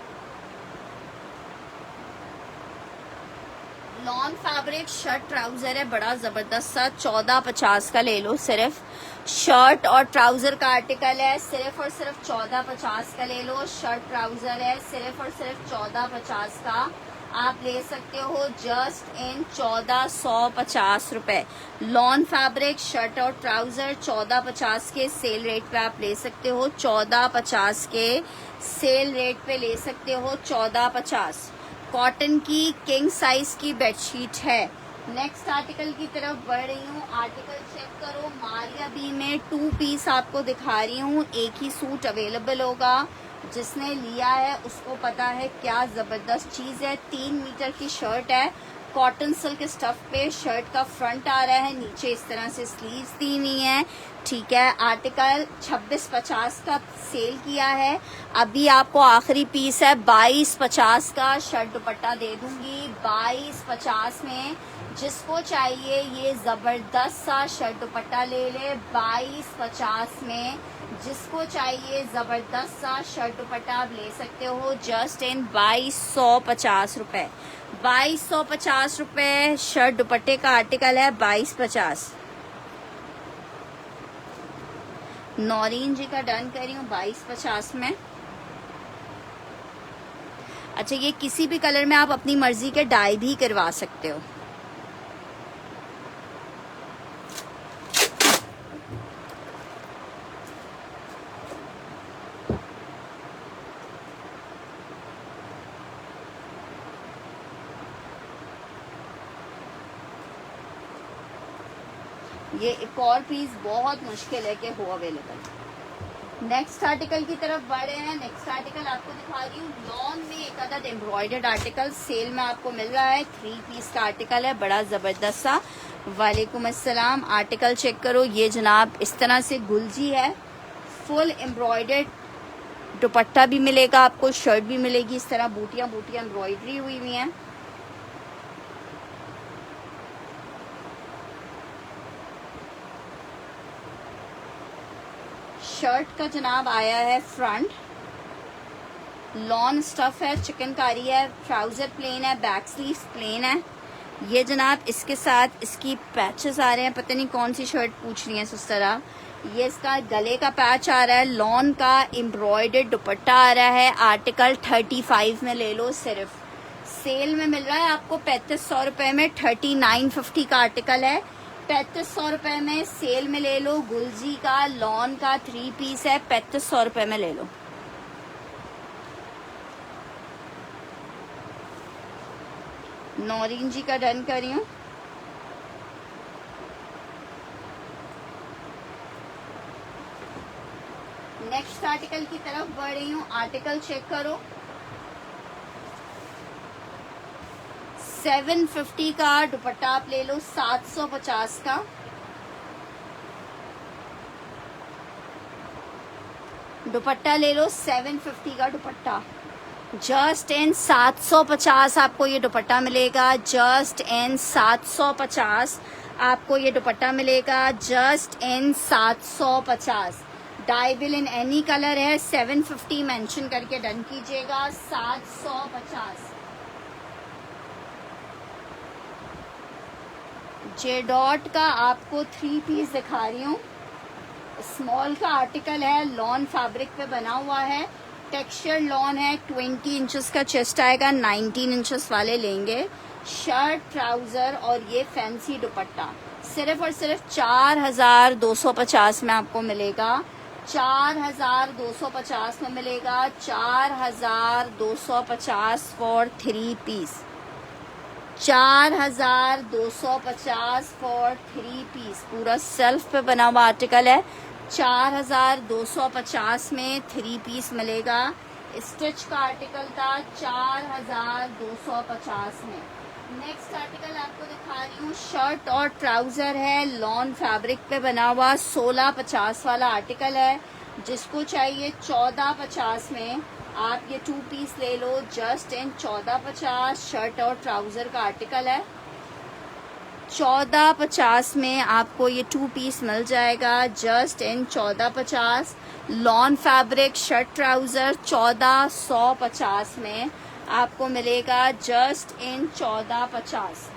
लॉन फैब्रिक शर्ट ट्राउजर है, बड़ा जबरदस्त सा। 1450 का ले लो सिर्फ। शर्ट और ट्राउजर का आर्टिकल है, सिर्फ और सिर्फ 1450 का ले लो। शर्ट ट्राउजर है, सिर्फ और सिर्फ 1450 का आप ले सकते हो, जस्ट इन 1450 रुपए। लॉन फैब्रिक शर्ट और ट्राउजर 1450 के सेल रेट पे आप ले सकते हो। 1450 के सेल रेट पे ले सकते हो। 1450 कॉटन की किंग साइज की बेडशीट है। नेक्स्ट आर्टिकल की तरफ बढ़ रही हूँ। आर्टिकल चेक करो, मारिया बी में 2 पीस आपको दिखा रही हूँ। एक ही सूट अवेलेबल होगा, जिसने लिया है उसको पता है क्या जबरदस्त चीज है। 3 मीटर की शर्ट है, कॉटन सिल्क स्टफ पे। शर्ट का फ्रंट आ रहा है, नीचे इस तरह से स्लीव्स दी हुई हैं। ठीक है, आर्टिकल 2650 का सेल किया है। अभी आपको आखिरी पीस है 2250 का। शर्ट दुपट्टा दे दूंगी 2250 में। जिसको चाहिए ये जबरदस्त सा शर्ट दुपट्टा ले ले 2250 में। जिसको चाहिए जबरदस्त सा शर्ट दुपट्टा आप ले सकते हो, जस्ट इन 2250 रुपए। 2250 रुपए शर्ट दुपट्टे का आर्टिकल है, 2250। नौरीन जी का डन कर रही हूँ 2250 में। अच्छा, ये किसी भी कलर में आप अपनी मर्जी के डाई भी करवा सकते हो। ये एक और पीस बहुत मुश्किल है कि हो अवेलेबल। नेक्स्ट आर्टिकल की तरफ बढ़े हैं। नेक्स्ट आर्टिकल आपको दिखा रही हूँ लॉन में एक अदद एम्ब्रॉयडर्ड आर्टिकल सेल में आपको मिल रहा है। 3 पीस का आर्टिकल है, बड़ा जबरदस्त सा। वालेकुम अस्सलाम। आर्टिकल चेक करो, ये जनाब इस तरह से गुलजी है, फुल एम्ब्रॉयडर्ड दुपट्टा भी मिलेगा आपको, शर्ट भी मिलेगी, इस तरह बूटियां बूटियां एम्ब्रॉयडरी हुई हुई हैं। शर्ट का जनाब आया है फ्रंट, लॉन स्टफ है, चिकनकारी है, ट्राउजर प्लेन है, बैक स्लीव्स प्लेन है। ये जनाब इसके साथ इसकी पैचेस आ रहे हैं, पता नहीं कौन सी शर्ट पूछ रही है इस तरह। ये इसका गले का पैच आ रहा है, लॉन का एम्ब्रॉयडर्ड दुपट्टा आ रहा है। आर्टिकल 35 में ले लो, सिर्फ सेल में मिल रहा है आपको 3500 रुपए में। 3950 का आर्टिकल है, 3500 रुपए में सेल में ले लो। गुलजी का लॉन का 3 पीस है, 3500 रुपए में ले लो। नौरीन जी का डन कर रही हूँ। नेक्स्ट आर्टिकल की तरफ बढ़ रही हूँ। आर्टिकल चेक करो, 750 का दुपट्टा आप ले लो, 750 का। दुपट्टा ले लो, 750 का दुपट्टा। जस्ट इन 750 आपको ये दुपट्टा मिलेगा। जस्ट इन 750 आपको ये दुपट्टा मिलेगा। Just in 750। Dyeable in any colour है, 750 मेंशन करके डन कीजिएगा। 750। जे डॉट का आपको 3 पीस दिखा रही हूँ। स्मॉल का आर्टिकल है, लॉन फैब्रिक पे बना हुआ है, टेक्सचर लॉन है। 20 इंचेस का चेस्ट आएगा, 19 इंचेस वाले लेंगे। शर्ट, ट्राउजर और ये फैंसी दुपट्टा सिर्फ और सिर्फ 4250 में आपको मिलेगा। 4250 में मिलेगा। 4250 फॉर 3 पीस। 4250 for 3 piece. पूरा सेल्फ पे बना हुआ आर्टिकल है। 4250 में 3 पीस मिलेगा। स्टिच का आर्टिकल था 4250 में। नेक्स्ट आर्टिकल आपको दिखा रही हूँ, शर्ट और ट्राउजर है, लॉन फैब्रिक पे बना हुआ 1650 वाला आर्टिकल है। जिसको चाहिए 1450 में आप ये 2 पीस ले लो। जस्ट इन 1450 शर्ट और ट्राउजर का आर्टिकल है। 1450 में आपको ये 2 पीस मिल जाएगा। Just in 1450। Lawn fabric shirt trouser 1450 में आपको मिलेगा। जस्ट इन 1450।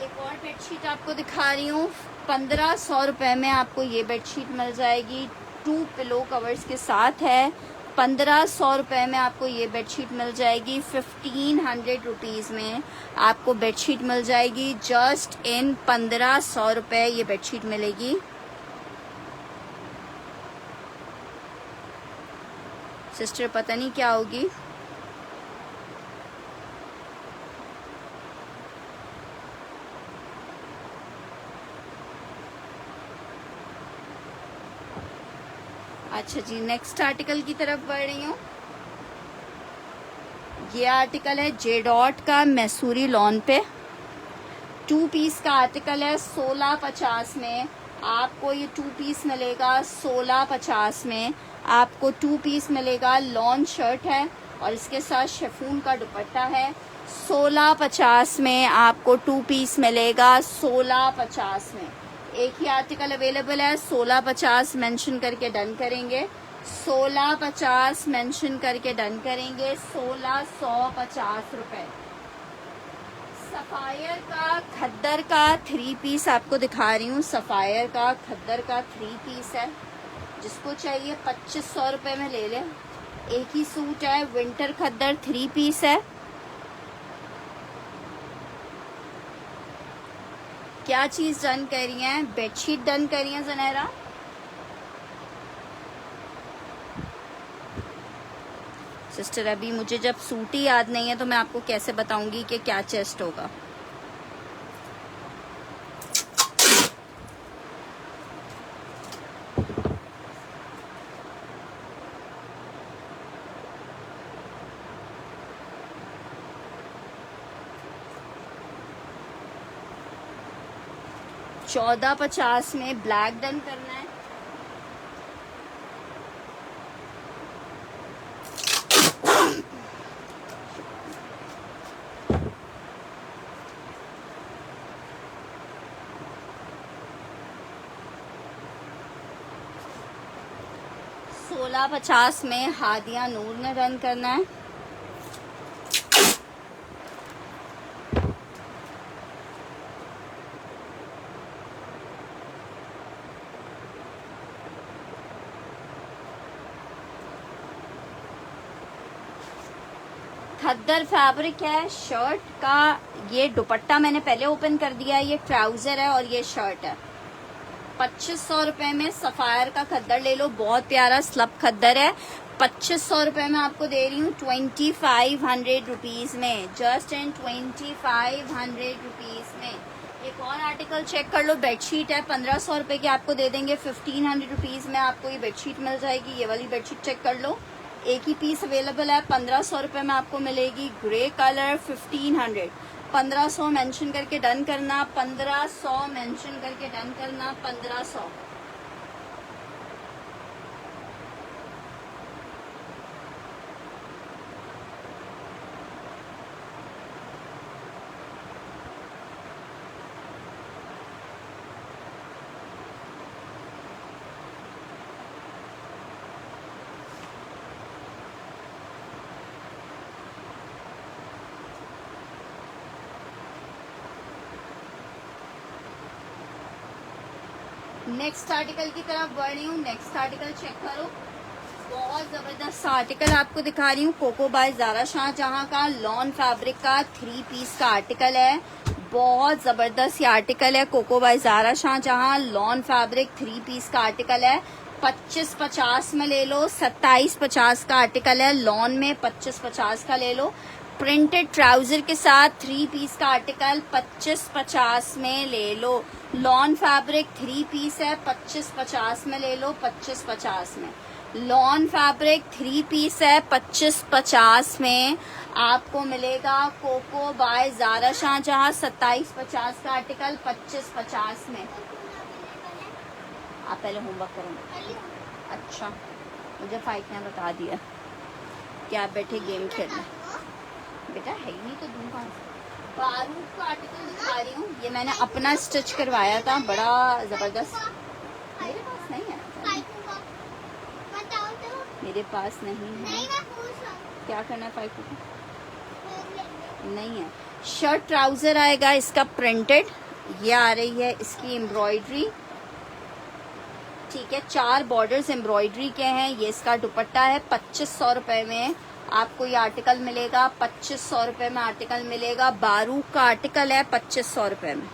एक और बेडशीट आपको दिखा रही हूँ, 1500 रुपए में आपको ये बेडशीट मिल जाएगी। 2 पिलो कवर्स के साथ है। 1500 रुपए में आपको ये बेडशीट मिल जाएगी। 1500 रुपीज में आपको बेडशीट मिल जाएगी। जस्ट इन 1500 रुपए ये बेडशीट मिलेगी। सिस्टर पता नहीं क्या होगी। अच्छा जी, नेक्स्ट आर्टिकल की तरफ बढ़ रही हूँ। ये आर्टिकल है जे डॉट का, मैसूरी लॉन पे 2 पीस का आर्टिकल है। 1650 में आपको ये 2 पीस मिलेगा। 1650 में आपको 2 पीस मिलेगा। लॉन शर्ट है और इसके साथ शिफॉन का दुपट्टा है। 1650 में आपको 2 पीस मिलेगा। 1650 में एक ही आर्टिकल अवेलेबल है। 1650 मेंशन करके डन करेंगे। 1650 मेंशन करके डन करेंगे। 1650 रुपए। सफायर का खद्दर का 3 पीस आपको दिखा रही हूँ। सफायर का खद्दर का 3 पीस है। जिसको चाहिए 2500 रुपए में ले लें। एक ही सूट है, विंटर खद्दर 3 पीस है। क्या चीज डन कर रही हैं? बेडशीट डन कर रही हैं ज़नैरा। सिस्टर अभी मुझे जब सूट ही याद नहीं है तो मैं आपको कैसे बताऊंगी कि क्या चेस्ट होगा। 1450 में ब्लैक डन करना है। सोलह 50 में हादिया नूर ने रन करना है। खद्दर फैब्रिक है शर्ट का। ये दुपट्टा मैंने पहले ओपन कर दिया है, ये ट्राउजर है और ये शर्ट है। 2500 रुपए में सफायर का खद्दर ले लो, बहुत प्यारा स्लब खद्दर है। 2500 रुपए में आपको दे रही हूँ 2500 रुपीज में, जस्ट इन 2500 रुपीज में। एक और आर्टिकल चेक कर लो, बेडशीट है 1500 रुपए की आपको दे देंगे 1500 रुपीज में आपको ये बेडशीट मिल जाएगी। ये वाली बेडशीट चेक कर लो, एक ही पीस अवेलेबल है, 1500 रुपए में आपको मिलेगी। ग्रे कलर 1500, 1500 मेंशन करके डन करना, 1500 मेंशन करके डन करना, 1500। नेक्स्ट आर्टिकल की तरफ बढ़ रही हूँ। नेक्स्ट आर्टिकल चेक करो, बहुत जबरदस्त आर्टिकल आपको दिखा रही हूँ। कोको बाय ज़ारा शाहजहां का लॉन फैब्रिक का 3 पीस का आर्टिकल है। बहुत जबरदस्त ये आर्टिकल है। Coco by Zara Shahjahan lawn fabric 3 piece का आर्टिकल है। 2550 में ले लो। 2750 का आर्टिकल है लॉन में, 2550 का ले लो। प्रिंटेड ट्राउजर के साथ 3 पीस का आर्टिकल 2550 में ले लो। लॉन फैब्रिक 3 पीस है, 2550 में ले लो। 2550 में लॉन फैब्रिक 3 पीस है, 2550 में आपको मिलेगा। कोको बाय ज़ारा शाहजहां 2750 का आर्टिकल 2550 में। आप पहले होमवर्क करोगे? अच्छा, मुझे फाइट ने बता दिया कि आप बैठे गेम खेलना। बेटा है ही नहीं तो दूँ कहाँ से। बारूद का आर्टिकल दिखा रही हूँ, ये मैंने अपना स्टिच करवाया था, बड़ा जबरदस्त। मेरे पास नहीं है, मेरे पास नहीं है। क्या करना है फाइव को? नहीं है। शर्ट ट्राउजर आएगा इसका प्रिंटेड, ये आ रही है इसकी एम्ब्रॉयडरी, ठीक है। 4 बॉर्डर्स एम्ब्रॉयडरी के हैं। ये इसका दुपट्टा है। 2500 रुपए में आपको ये आर्टिकल मिलेगा। 2500 रुपए में आर्टिकल मिलेगा। बारूक का आर्टिकल है 2500 रुपए में।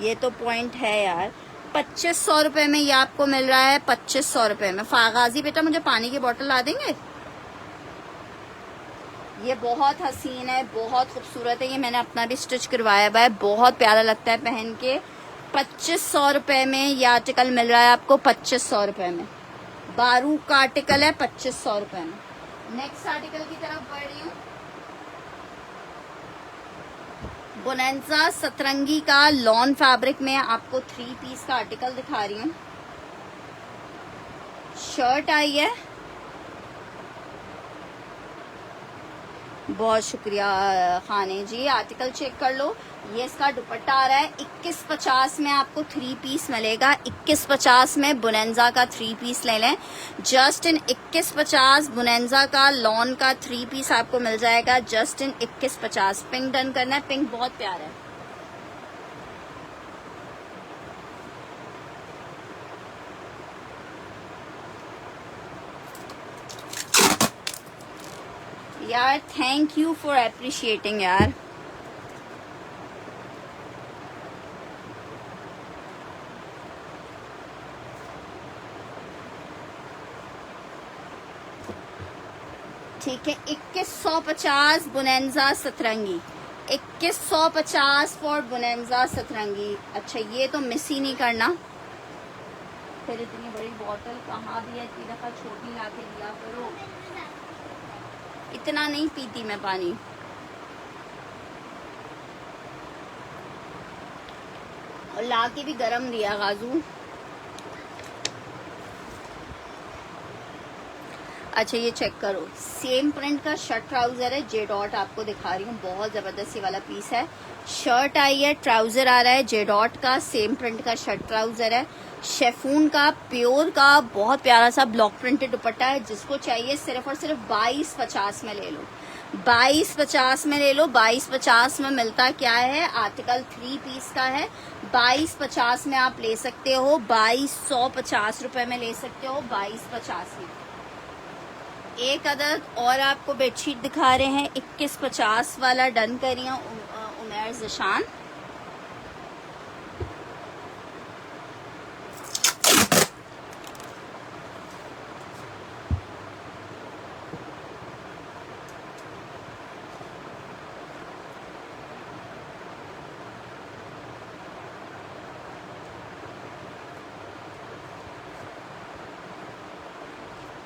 ये तो पॉइंट है यार। 2500 रुपए में ये आपको मिल रहा है। 2500 रुपए में। फागाजी बेटा मुझे पानी की बोतल ला देंगे? ये बहुत हसीन है, बहुत खूबसूरत है। ये मैंने अपना भी स्टिच करवाया हुआ है, बहुत प्यारा लगता है पहन के। 2500 रुपए में ये आर्टिकल मिल रहा है आपको। 2500 रुपए में बारूक का आर्टिकल है। 2500 रुपए में। नेक्स्ट आर्टिकल की तरफ बढ़ रही हूँ। बोनेंजा सतरंगी का लॉन फैब्रिक में आपको 3 पीस का आर्टिकल दिखा रही हूँ। शर्ट आई है। बहुत शुक्रिया खाने जी। आर्टिकल चेक कर लो, ये इसका दुपट्टा आ रहा है। 2150 में आपको 3 पीस मिलेगा। 2150 में बोनेंजा का 3 पीस ले लें। जस्ट इन 2150 बोनेंजा का लॉन का 3 पीस आपको मिल जाएगा। Just in 2150। पिंक डन करना है, पिंक बहुत प्यारा है। यार थैंक यू फॉर अप्रिशिएटिंग यार। ठीक है। 2150 बोनेंजा सतरंगी। 2150 फॉर बोनेंजा सतरंगी। अच्छा ये तो मिस ही नहीं करना। फिर इतनी बड़ी बोतल कहाँ भी है, इतनी दफा छोटी ला के दिया करो। इतना नहीं पीती मैं पानी। और ला के भी गरम दिया गाजू। अच्छा ये चेक करो, सेम प्रिंट का शर्ट ट्राउजर है, जे डॉट आपको दिखा रही हूँ, बहुत जबरदस्त ये वाला पीस है। शर्ट आई है, ट्राउजर आ रहा है जे डॉट का, सेम प्रिंट का शर्ट ट्राउजर है, शेफून का प्योर का बहुत प्यारा सा ब्लॉक प्रिंटेड दुपट्टा है। जिसको चाहिए सिर्फ और सिर्फ 2250 में ले लो, 2250 में ले लो। 2250 में मिलता क्या है, आर्टिकल 3 पीस का है। 2250 में आप ले सकते हो, 2250 रुपए में ले सकते हो, 2250 में। एक अदद और आपको बेडशीट दिखा रहे हैं, 2150 वाला डन करिए उमैर ज़िशान।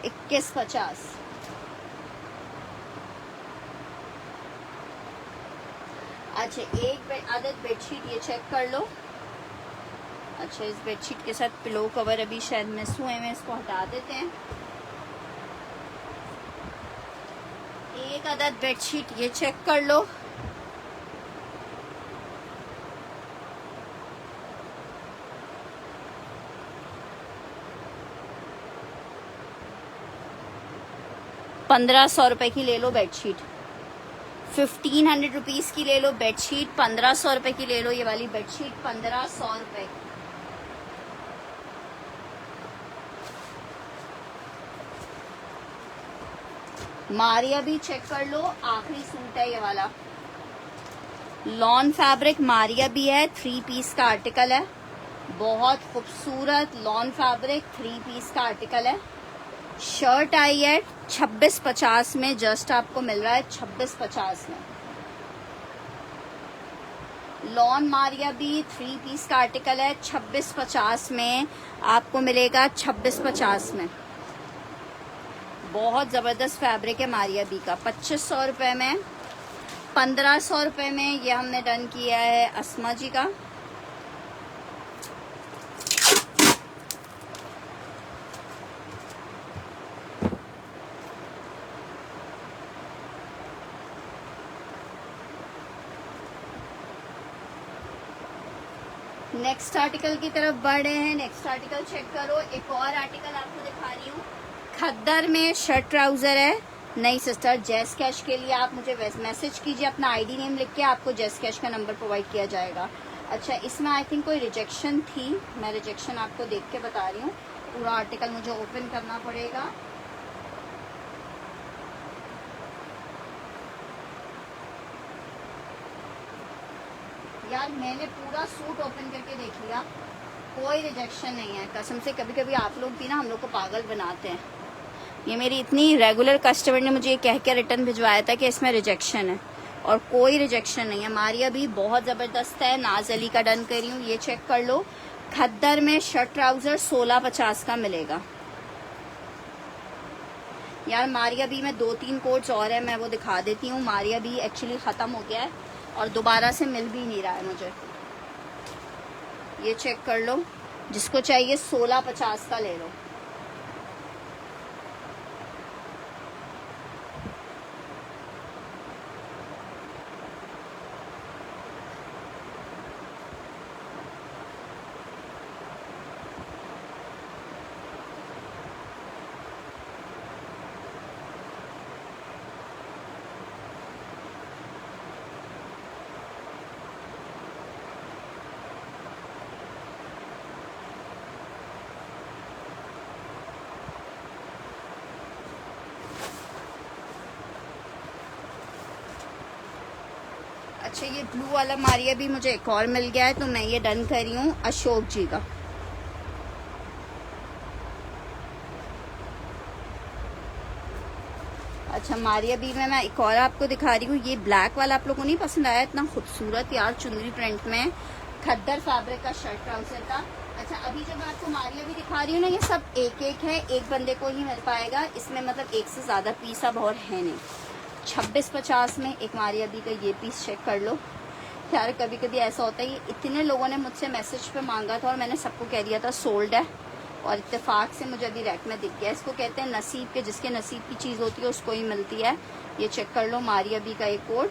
$21.50। अच्छा एक आदत बेडशीट ये चेक कर लो। अच्छा इस बेडशीट के साथ पिलो कवर अभी शायद मिस हुए हैं, इसको हटा देते हैं। एक आदत बेडशीट ये चेक कर लो। ₹1500 की ले लो बेडशीट, 1500 रुपीज की ले लो बेडशीट, 1500 रुपए की ले लो ये वाली बेडशीट, 1500 रुपए। मारिया भी चेक कर लो, आखिरी सूट है ये वाला, लॉन फैब्रिक मारिया भी है, 3 पीस का आर्टिकल है, बहुत खूबसूरत लॉन फैब्रिक 3 पीस का आर्टिकल है। शर्ट आई है 2650 में, जस्ट आपको मिल रहा है 2650 में। लॉन मारिया भी 3 पीस का आर्टिकल है, 2650 में आपको मिलेगा, 2650 में। बहुत जबरदस्त फैब्रिक है मारिया बी का। 2500 रुपए में, 1500 रुपए में ये हमने डन किया है अस्मा जी का। नेक्स्ट आर्टिकल की तरफ बढ़ रहे हैं। नेक्स्ट आर्टिकल चेक करो, एक और आर्टिकल आपको दिखा रही हूँ, खद्दर में शर्ट ट्राउजर है। नहीं सिस्टर, जैस कैश के लिए आप मुझे मैसेज कीजिए, अपना आईडी नेम लिख के, आपको जैस कैश का नंबर प्रोवाइड किया जाएगा। अच्छा इसमें आई थिंक कोई रिजेक्शन थी, मैं रिजेक्शन आपको देख के बता रही हूँ। पूरा आर्टिकल मुझे ओपन करना पड़ेगा। यार मैंने पूरा सूट ओपन करके देख लिया, कोई रिजेक्शन नहीं है कसम से। कभी कभी आप लोग भी ना हम लोग को पागल बनाते हैं। ये मेरी इतनी रेगुलर कस्टमर ने मुझे ये कह के रिटर्न भिजवाया था कि इसमें रिजेक्शन है, और कोई रिजेक्शन नहीं है। मारिया भी बहुत ज़बरदस्त है, नाज अली का डन कर रही हूँ, ये चेक कर लो। खद्दर में शर्ट ट्राउज़र 1650 का मिलेगा। यार मारिया बी में 2-3 कोड्स और है, मैं वो दिखा देती हूँ। मारिया बी एक्चुअली ख़त्म हो गया है और दोबारा से मिल भी नहीं रहा है मुझे। ये चेक कर लो, जिसको चाहिए 1650 का ले लो। अच्छा ये ब्लू वाला मारिया भी मुझे एक और मिल गया है, तो मैं ये डन कर रही हूँ अशोक जी का। अच्छा मारिया बी में मैं एक और आपको दिखा रही हूँ। ये ब्लैक वाला आप लोगों को नहीं पसंद आया, इतना खूबसूरत यार चुनरी प्रिंट में खद्दर फैब्रिक का शर्ट ट्राउजर का। अच्छा अभी जब मैं आपको मारिया भी दिखा रही हूँ ना, ये सब एक एक है, एक बंदे को ही मिल पाएगा इसमें, मतलब एक से ज़्यादा पीस अब और है नहीं। 2650 में एक मारिया बी का ये पीस चेक कर लो। यार कभी कभी ऐसा होता है, ये इतने लोगों ने मुझसे मैसेज पे मांगा था और मैंने सबको कह दिया था सोल्ड है, और इत्तेफाक से मुझे अभी रैक में दिख गया। इसको कहते हैं नसीब के, जिसके नसीब की चीज़ होती है उसको ही मिलती है। ये चेक कर लो, मारिया बी का एक कोड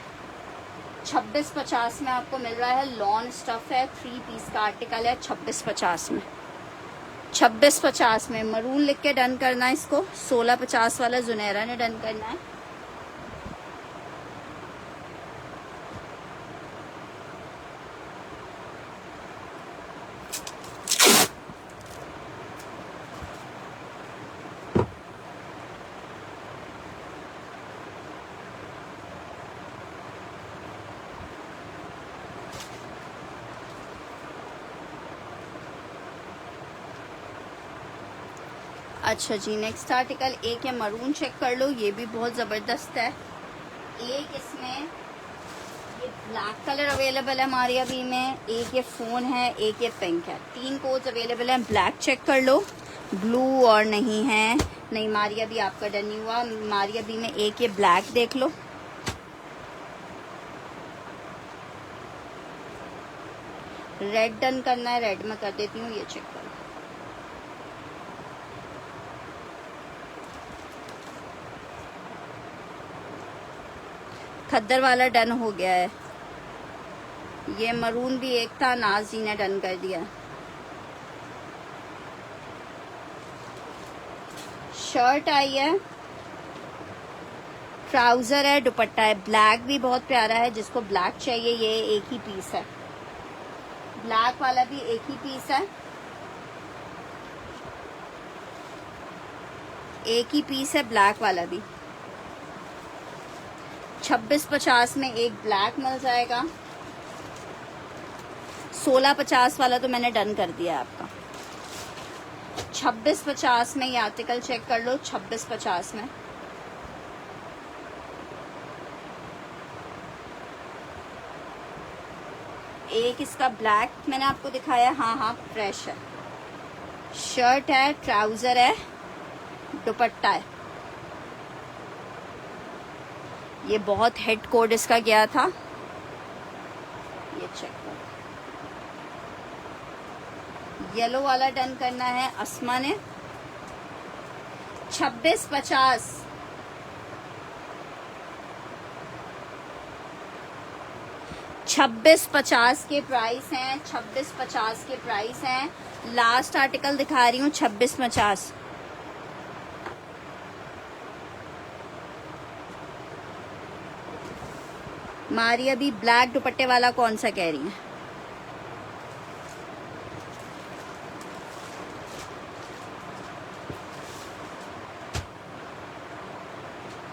2650 में आपको मिल रहा है। लॉन स्टफ है, 3 पीस का आर्टिकल है 2650 में। 2650 में मरून लिख के डन करना है इसको। 1650 वाला जुनैरा ने डन करना है। अच्छा जी, नेक्स्ट आर्टिकल एक है मरून, चेक कर लो, ये भी बहुत ज़बरदस्त है। एक इसमें ये ब्लैक कलर अवेलेबल है मारिया बी में, एक ये फ़ोन है, एक ये पिंक है। 3 कोड्स अवेलेबल हैं। ब्लैक चेक कर लो, ब्लू और नहीं है, नहीं मारिया बी आपका डन नहीं हुआ। मारिया बी में एक ये ब्लैक देख लो, रेड डन करना है, रेड में कर देती हूँ, ये चेक करो। खद्दर वाला डन हो गया है। ये मरून भी एक था, नाज जी ने डन कर दिया। शर्ट आई है, ट्राउजर है, दुपट्टा है। ब्लैक भी बहुत प्यारा है, जिसको ब्लैक चाहिए ये एक ही पीस है। ब्लैक वाला भी एक ही पीस है, एक ही पीस है ब्लैक वाला भी। 2650 में एक ब्लैक मिल जाएगा। 1650 वाला तो मैंने डन कर दिया आपका। 2650 में ये आर्टिकल चेक कर लो। 2650 में एक इसका ब्लैक मैंने आपको दिखाया, हाँ फ्रेश है। शर्ट है, ट्राउजर है, दुपट्टा है। ये बहुत हेड कोड इसका गया था, ये चेक करो। येलो वाला डन करना है अस्मा ने। 2650 2650 के प्राइस हैं। 2650 के प्राइस हैं। लास्ट आर्टिकल दिखा रही हूँ 2650। मारी अभी ब्लैक दुपट्टे वाला कौन सा कह रही है?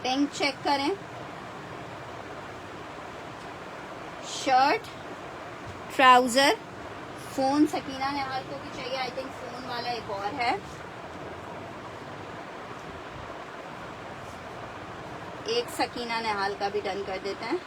पिंक चेक करें। Shirt, trouser, phone Sakina Nehal को भी चाहिए। आई थिंक फोन वाला एक और है। एक सकीना नेहाल का भी डन कर देते हैं।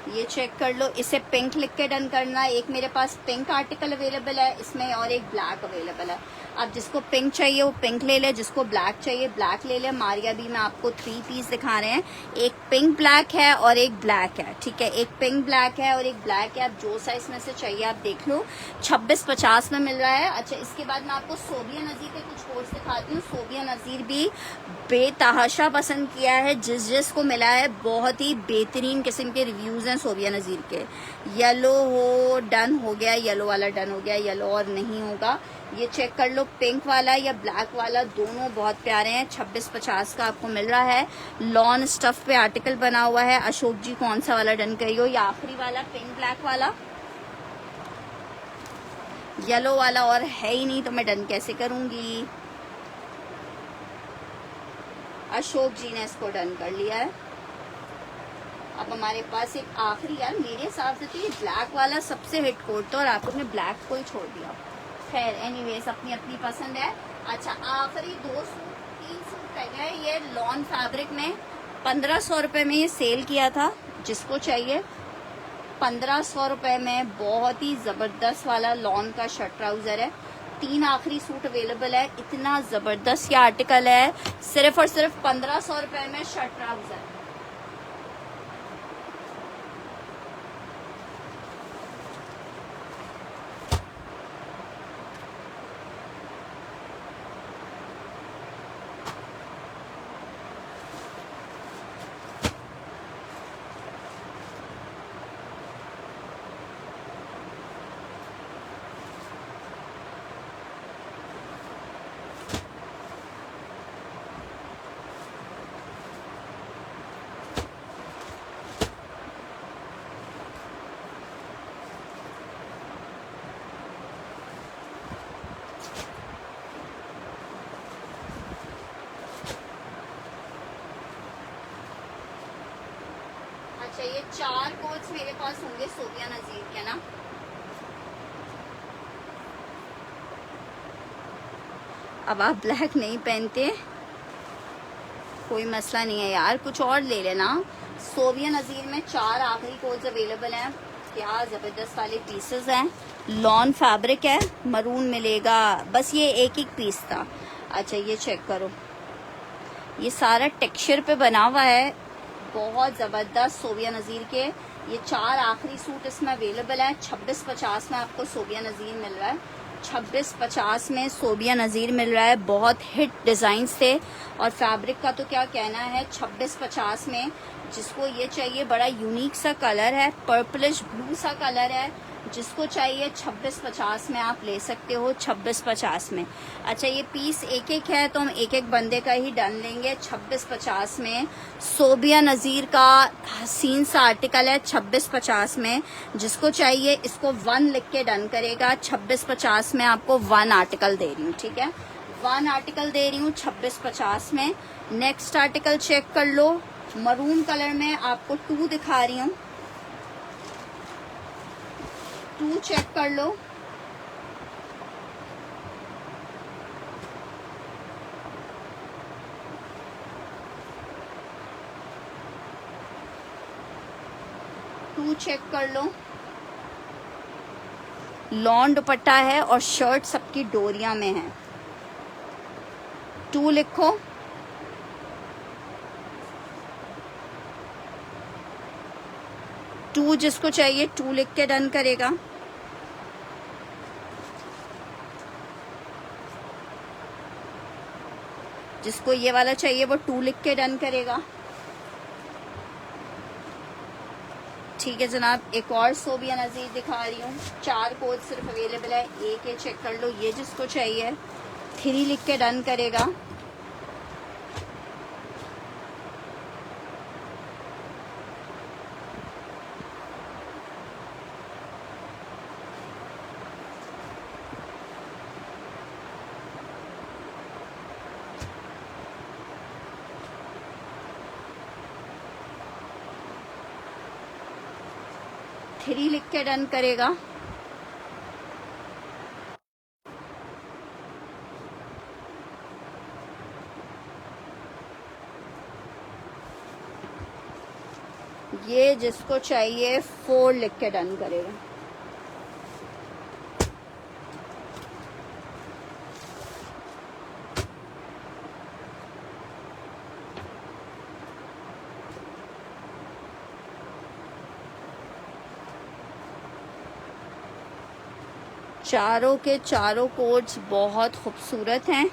ये चेक कर लो, इसे पिंक लिख के डन करना है। एक मेरे पास पिंक आर्टिकल अवेलेबल है इसमें और एक ब्लैक अवेलेबल है। अब जिसको पिंक चाहिए वो पिंक ले ले, जिसको ब्लैक चाहिए ब्लैक ले ले। मारिया भी में आपको 3 पीस दिखा रहे हैं। एक पिंक ब्लैक है और एक ब्लैक है, ठीक है। एक पिंक ब्लैक है और एक ब्लैक है। आप जो साइज में से चाहिए आप देख लो। 2650 में मिल रहा है। अच्छा, इसके बाद मैं आपको सोबिया नज़ीर के कुछ कोर्स दिखाती हूँ। सोबिया नज़ीर भी बेतहाशा पसंद किया है, जिसको मिला है बहुत ही बेहतरीन किस्म के रिव्यूज हैं सोबिया नज़ीर के। येलो हो डन हो गया, येलो वाला डन हो गया, येलो और नहीं होगा। ये चेक कर लो, पिंक वाला या ब्लैक वाला दोनों बहुत प्यारे हैं। 2650 का आपको मिल रहा है। लॉन स्टफ पे आर्टिकल बना हुआ है। अशोक जी कौन सा वाला डन करियो? या आखिरी वाला पिंक ब्लैक वाला? येलो वाला और है ही नहीं तो मैं डन कैसे करूंगी? अशोक जी ने इसको डन कर लिया है। अब हमारे पास एक आखिरी, यार मेरे हिसाब से तो ये ब्लैक वाला सबसे हिट कोड था और आपने ब्लैक को ही छोड़ दिया। खैर एनीवेज, अपनी अपनी पसंद है। अच्छा, आखिरी 2 सूट 3 सूट रह गए। ये लॉन फैब्रिक में 1500 रुपये में ये सेल किया था। जिसको चाहिए 1500 रुपये में बहुत ही ज़बरदस्त वाला लॉन का शर्ट ट्राउज़र है। 3 आखिरी सूट अवेलेबल है। इतना ज़बरदस्त ये आर्टिकल है, सिर्फ और सिर्फ 1500 रुपए में शर्ट ट्राउजर। अच्छा, ये 4 कोट्स मेरे पास होंगे सोबिया नजीर के ना। अब आप ब्लैक नहीं पहनते, कोई मसला नहीं है यार, कुछ और ले लेना। सोबिया नजीर में 4 आखिरी कोट्स अवेलेबल हैं। क्या ज़बरदस्त वाले पीसेस हैं। लॉन फैब्रिक है, मरून मिलेगा, बस ये एक एक पीस था। अच्छा, ये चेक करो, ये सारा टेक्सचर पे बना हुआ है, बहुत ज़बरदस्त सोबिया नज़ीर के। ये 4 आखिरी सूट इसमें अवेलेबल है। 2650 में आपको सोबिया नज़ीर मिल रहा है। 2650 में सोबिया नज़ीर मिल रहा है। बहुत हिट डिज़ाइंस थे और फैब्रिक का तो क्या कहना है। 2650 में जिसको ये चाहिए, बड़ा यूनिक सा कलर है, पर्पलिश ब्लू सा कलर है, जिसको चाहिए 2650 में आप ले सकते हो। 2650 में। अच्छा, ये पीस एक एक है तो हम एक एक बंदे का ही डन लेंगे। 2650 में सोबिया नज़ीर का हसीन सा आर्टिकल है। 2650 में जिसको चाहिए इसको 1 लिख के डन करेगा। 2650 में आपको 1 आर्टिकल दे रही हूँ, ठीक है, 1 आर्टिकल दे रही हूँ 2650 में। नेक्स्ट आर्टिकल चेक कर लो, मरून कलर में आपको 2 दिखा रही हूँ। 2 चेक कर लो। चेक कर लो। लॉन दुपट्टा है और शर्ट सबकी डोरिया में है। 2 लिखो। टू जिसको चाहिए 2 लिख के डन करेगा। जिसको ये वाला चाहिए वो 2 लिख के डन करेगा। ठीक है जनाब, एक और सोबिया नज़ीर दिखा रही हूँ। 4 कोड सिर्फ अवेलेबल है, एक ये चेक कर लो। ये जिसको चाहिए 3 लिख के डन करेगा। थ्री लिख के डन करेगा। ये जिसको चाहिए 4 लिख के डन करेगा। चारों के चारों कोड्स बहुत खूबसूरत हैं।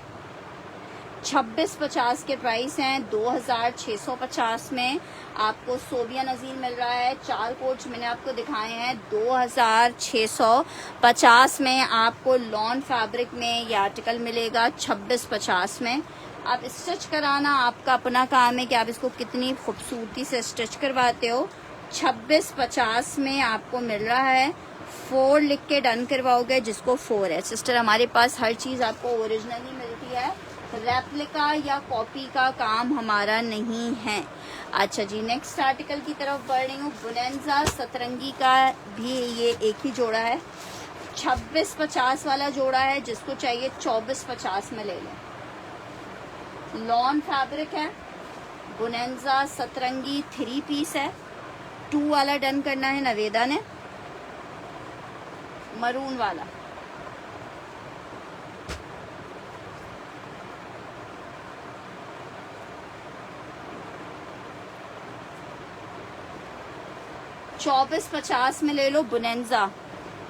2650 के प्राइस हैं। 2650 में आपको सोबिया नज़ीर मिल रहा है। 4 कोड्स मैंने आपको दिखाए हैं। 2650 में आपको लॉन फैब्रिक में ये आर्टिकल मिलेगा। 2650 में आप स्टिच कराना आपका अपना काम है कि आप इसको कितनी खूबसूरती से स्टिच करवाते हो। 2650 में आपको मिल रहा है। 4 लिख के डन करवाओगे जिसको 4 है। सिस्टर हमारे पास हर चीज़ आपको ओरिजिनली मिलती है, रेप्लिका या कॉपी का काम हमारा नहीं है। अच्छा जी, नेक्स्ट आर्टिकल की तरफ बढ़ रही हूँ। बुनेंजा सतरंगी का भी ये एक ही जोड़ा है। 2650 वाला जोड़ा है, जिसको चाहिए 2450 में ले लें। लॉन फैब्रिक है, बुनेंजा सतरंगी 3 पीस है। 2 वाला डन करना है नवेदा ने, मरून वाला। 2450 में ले लो बुनेंजा।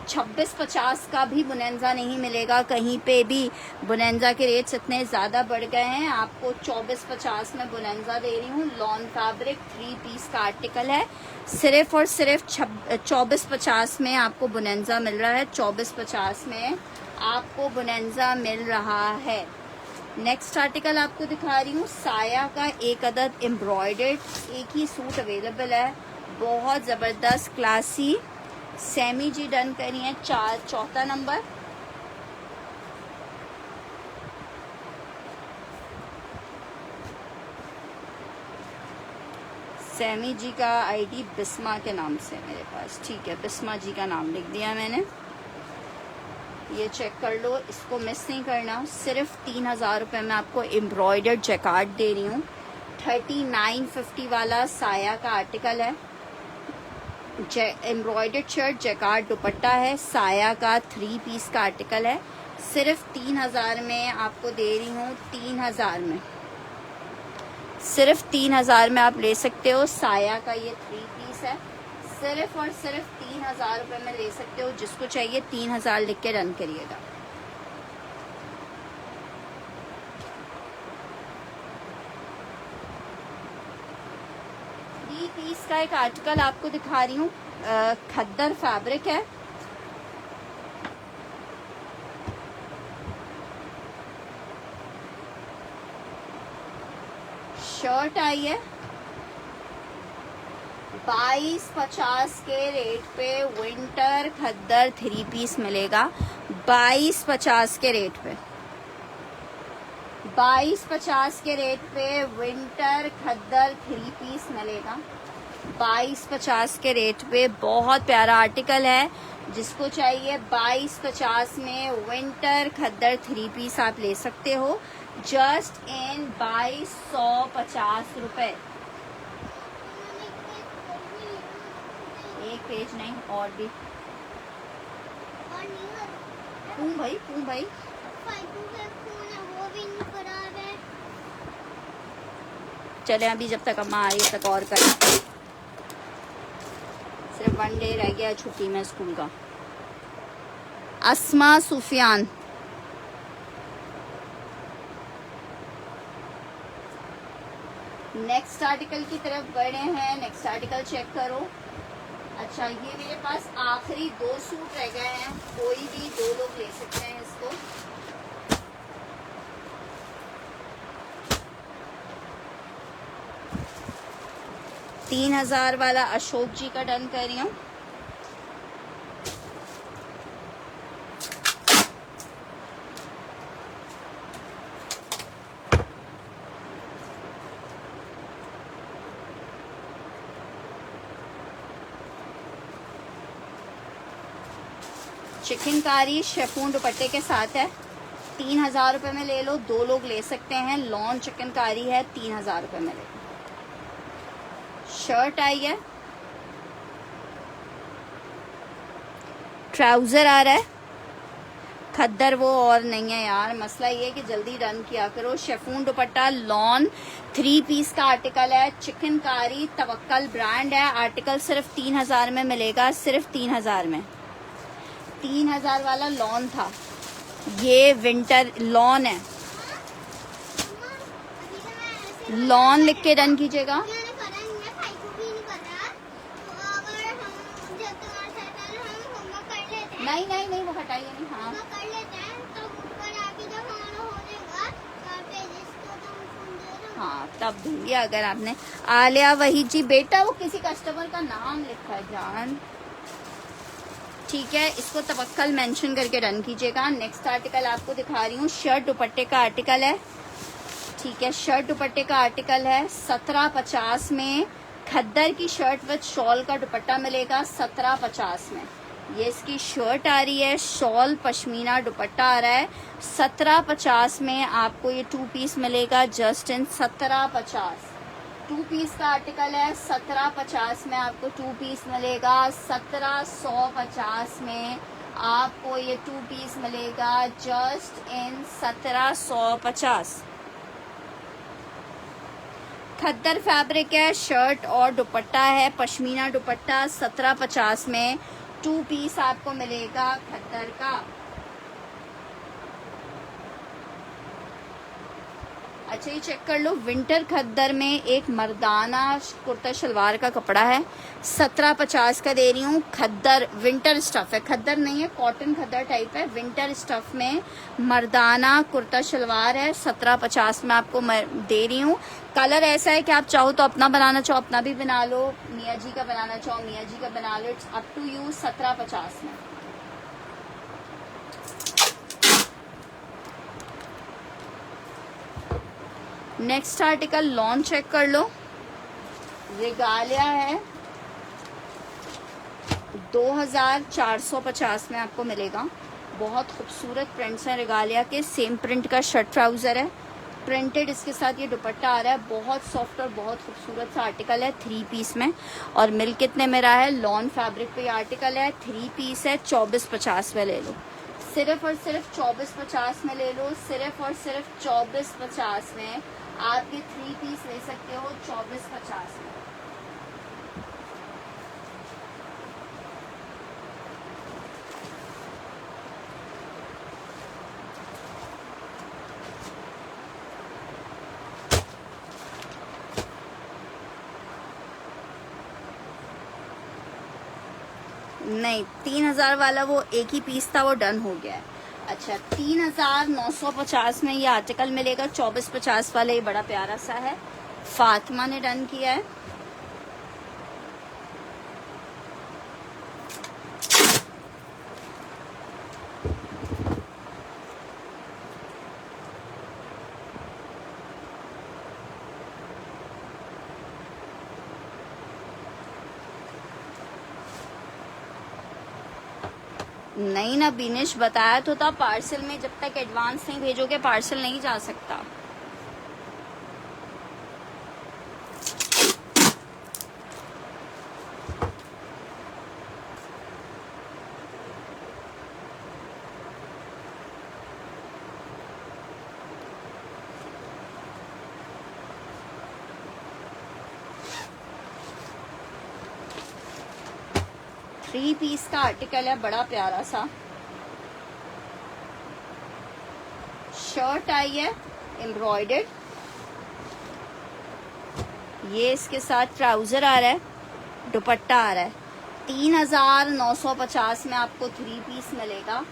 2650 का भी बुनेंजा नहीं मिलेगा कहीं पे भी। बुनेंजा के रेट्स इतने ज़्यादा बढ़ गए हैं, आपको 2450 में बुनेंजा दे रही हूँ। लॉन फैब्रिक 3 पीस का आर्टिकल है, सिर्फ और सिर्फ 2450 में आपको बुनेंजा मिल रहा है। 2450 में आपको बुनेंजा मिल रहा है। नेक्स्ट आर्टिकल आपको दिखा रही हूँ, साया का एक अदद एम्ब्रॉयडर्ड एक ही सूट अवेलेबल है, बहुत ज़बरदस्त क्लासी। सेमी जी डन करी है, चौथा नंबर। सेमी जी का आईडी बिस्मा के नाम से मेरे पास, ठीक है, बिस्मा जी का नाम लिख दिया मैंने। ये चेक कर लो, इसको मिस नहीं करना। सिर्फ 3000 रुपये में आपको एम्ब्रॉयडर्ड जैकार्ड दे रही हूँ। 3950 वाला साया का आर्टिकल है, एम्ब्रॉयडर्ड शर्ट जैकार्ड दुपट्टा है, साया का 3 पीस का आर्टिकल है। सिर्फ 3000 में आपको दे रही हूँ। 3000 में, सिर्फ 3000 में आप ले सकते हो। साया का ये 3 पीस है, सिर्फ और सिर्फ 3000 रुपये में ले सकते हो। जिसको चाहिए 3000 लिख के रन करिएगा। पीस का एक आर्टिकल आपको दिखा रही हूँ, खद्दर फैब्रिक है, शर्ट आई है 2250 के रेट पे। विंटर खद्दर 3 पीस मिलेगा 2250 के रेट पे। 2250 के रेट पे विंटर खद्दर 3 पीस मिलेगा 2250 के रेट पे। बहुत प्यारा आर्टिकल है, जिसको चाहिए 2250 में विंटर खद्दर 3 पीस आप ले सकते हो, जस्ट इन 2250 रुपए। एक पेज नहीं और भी। भाई चले, अभी जब तक अम्मा आ रही है तक और करें। सिर्फ 1 डे रह गया छुट्टी में स्कूल का। अस्मा सुफियान, नेक्स्ट आर्टिकल की तरफ बढ़े हैं। नेक्स्ट आर्टिकल चेक करो। अच्छा, ये मेरे पास आखिरी 2 सूट रह गए हैं, कोई भी 2 लोग ले सकते हैं इसको। $3000 वाला अशोक जी का डन कर रही हूँ। चिकनकारी शेफून दुपट्टे के साथ है, 3000 रुपये में ले लो, 2 लोग ले सकते हैं। लॉन चिकनकारी है, 3000 रुपये में ले लो। शर्ट आई है, ट्राउजर आ रहा है, खद्दर वो और नहीं है यार, मसला ये है कि जल्दी रन किया करो। शेफून दुपट्टा लॉन 3 पीस का आर्टिकल है, चिकनकारी तवक्कल ब्रांड है। आर्टिकल सिर्फ 3000 में मिलेगा, सिर्फ 3000 में। 3000 वाला लॉन था, ये विंटर लॉन है। लॉन लिख के रन कीजिएगा। नहीं वो हटाइए नहीं। हाँ तब दूंगी अगर आपने। आलिया वहीद जी, बेटा वो किसी कस्टमर का नाम लिखा है जान, ठीक है, इसको तवक्कल मेंशन करके रन कीजिएगा। नेक्स्ट आर्टिकल आपको दिखा रही हूँ, शर्ट दुपट्टे का आर्टिकल है, ठीक है, शर्ट दुपट्टे का आर्टिकल है। 1750 में खद्दर की शर्ट विद शॉल का दुपट्टा मिलेगा 1750 में। ये इसकी शर्ट आ रही है, शॉल पश्मीना दुपट्टा आ रहा है। 1750 में आपको ये 2 पीस मिलेगा, जस्ट इन 1750। 2 पीस का आर्टिकल है, 1750 में आपको 2 पीस मिलेगा। 1750 में आपको ये 2 पीस मिलेगा, जस्ट इन 1750। खद्दर फैब्रिक है, शर्ट और दुपट्टा है, पश्मीना दुपट्टा 1750 में 2 पीस आपको मिलेगा खद्दर का। अच्छा ये चेक कर लो, विंटर खद्दर में एक मर्दाना कुर्ता शलवार का कपड़ा है, 1750 का दे रही हूँ। खद्दर विंटर स्टफ है, खद्दर नहीं है, कॉटन खद्दर टाइप है, विंटर स्टफ में मर्दाना कुर्ता शलवार है, 1750 में आपको दे रही हूँ। कलर ऐसा है कि आप चाहो तो अपना बनाना चाहो अपना भी बना लो, मियाँ जी का बनाना चाहो मियाँ जी का बना लो, इट्स अप टू यू। 1750 में। नेक्स्ट आर्टिकल लॉन चेक कर लो, रेगालिया है, 2450 में आपको मिलेगा। बहुत खूबसूरत प्रिंट्स हैं रेगालिया के, सेम प्रिंट का शर्ट ट्राउजर है, प्रिंटेड इसके साथ ये दुपट्टा आ रहा है। बहुत सॉफ्ट और बहुत खूबसूरत सा आर्टिकल है, 3 पीस में। और मिल कितने में रहा है, लॉन फैब्रिक पे ये आर्टिकल है, 3 पीस है, 2450 में ले लो। सिर्फ और सिर्फ 2450 में ले लो, सिर्फ और सिर्फ 2450 में आप ये 3 पीस ले सकते हो, 2450 में। नहीं 3000 वाला वो एक ही पीस था, वो डन हो गया है। अच्छा 3950 में ये आर्टिकल मिलेगा, 2450 वाला, ये बड़ा प्यारा सा है, फातिमा ने डन किया है। नहीं ना बिनेश, बताया तो था पार्सल में जब तक एडवांस नहीं भेजोगे पार्सल नहीं जा सकता। थ्री पीस का आर्टिकल है, बड़ा प्यारा सा। शर्ट आई है एम्ब्रॉयडर्ड, ये इसके साथ ट्राउजर आ रहा है, दुपट्टा आ रहा है। 3950 में आपको 3 पीस मिलेगा,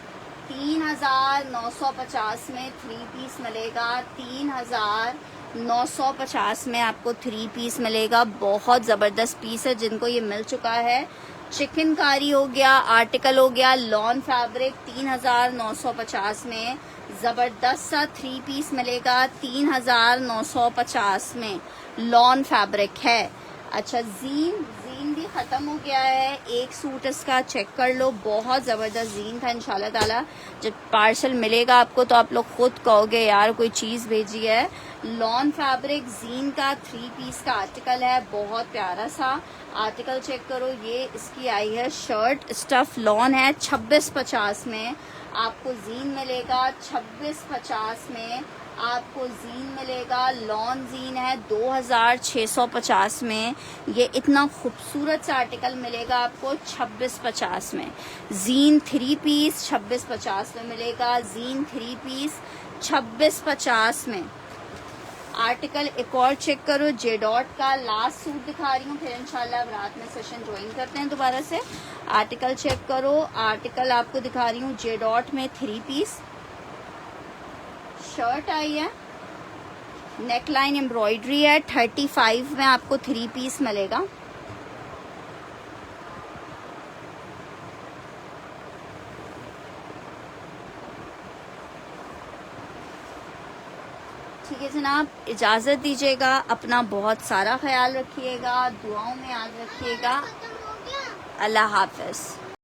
3950 में 3 पीस मिलेगा, 3950 में आपको 3 पीस मिलेगा। बहुत ज़बरदस्त पीस है, जिनको ये मिल चुका है। चिकनकारी हो गया, आर्टिकल हो गया, लॉन फैब्रिक 3950 में ज़बरदस्त सा 3 पीस मिलेगा, 3950 में लॉन फैब्रिक है। अच्छा जीन भी ख़त्म हो गया है, एक सूट इसका चेक कर लो, बहुत ज़बरदस्त जीन था। इंशाल्लाह ताला जब पार्सल मिलेगा आपको तो आप लोग खुद कहोगे यार कोई चीज़ भेजी है। लॉन फैब्रिक जीन का 3 पीस का आर्टिकल है, बहुत प्यारा सा आर्टिकल चेक करो। ये इसकी आई है शर्ट, स्टफ लॉन है, 2650 में आपको जीन मिलेगा, 2650 में आपको जीन मिलेगा। लॉन जीन है 2650 में, ये इतना खूबसूरत सा आर्टिकल मिलेगा आपको 2650 में। जीन 3 पीस 2650 में मिलेगा, जीन 3 पीस 2650 में। आर्टिकल एक और चेक करो, जे डॉट का लास्ट सूट दिखा रही हूँ, फिर इंशाल्लाह अब रात में सेशन ज्वाइन करते हैं दोबारा से। आर्टिकल चेक करो, आर्टिकल आपको दिखा रही हूँ जे डॉट में 3 पीस। शर्ट आई है, नेकलाइन एम्ब्रॉयडरी है, 35 में आपको 3 पीस मिलेगा। ठीक है जनाब, इजाज़त दीजिएगा, अपना बहुत सारा ख्याल रखिएगा, दुआओं में याद रखिएगा। अल्लाह हाफ़िज़।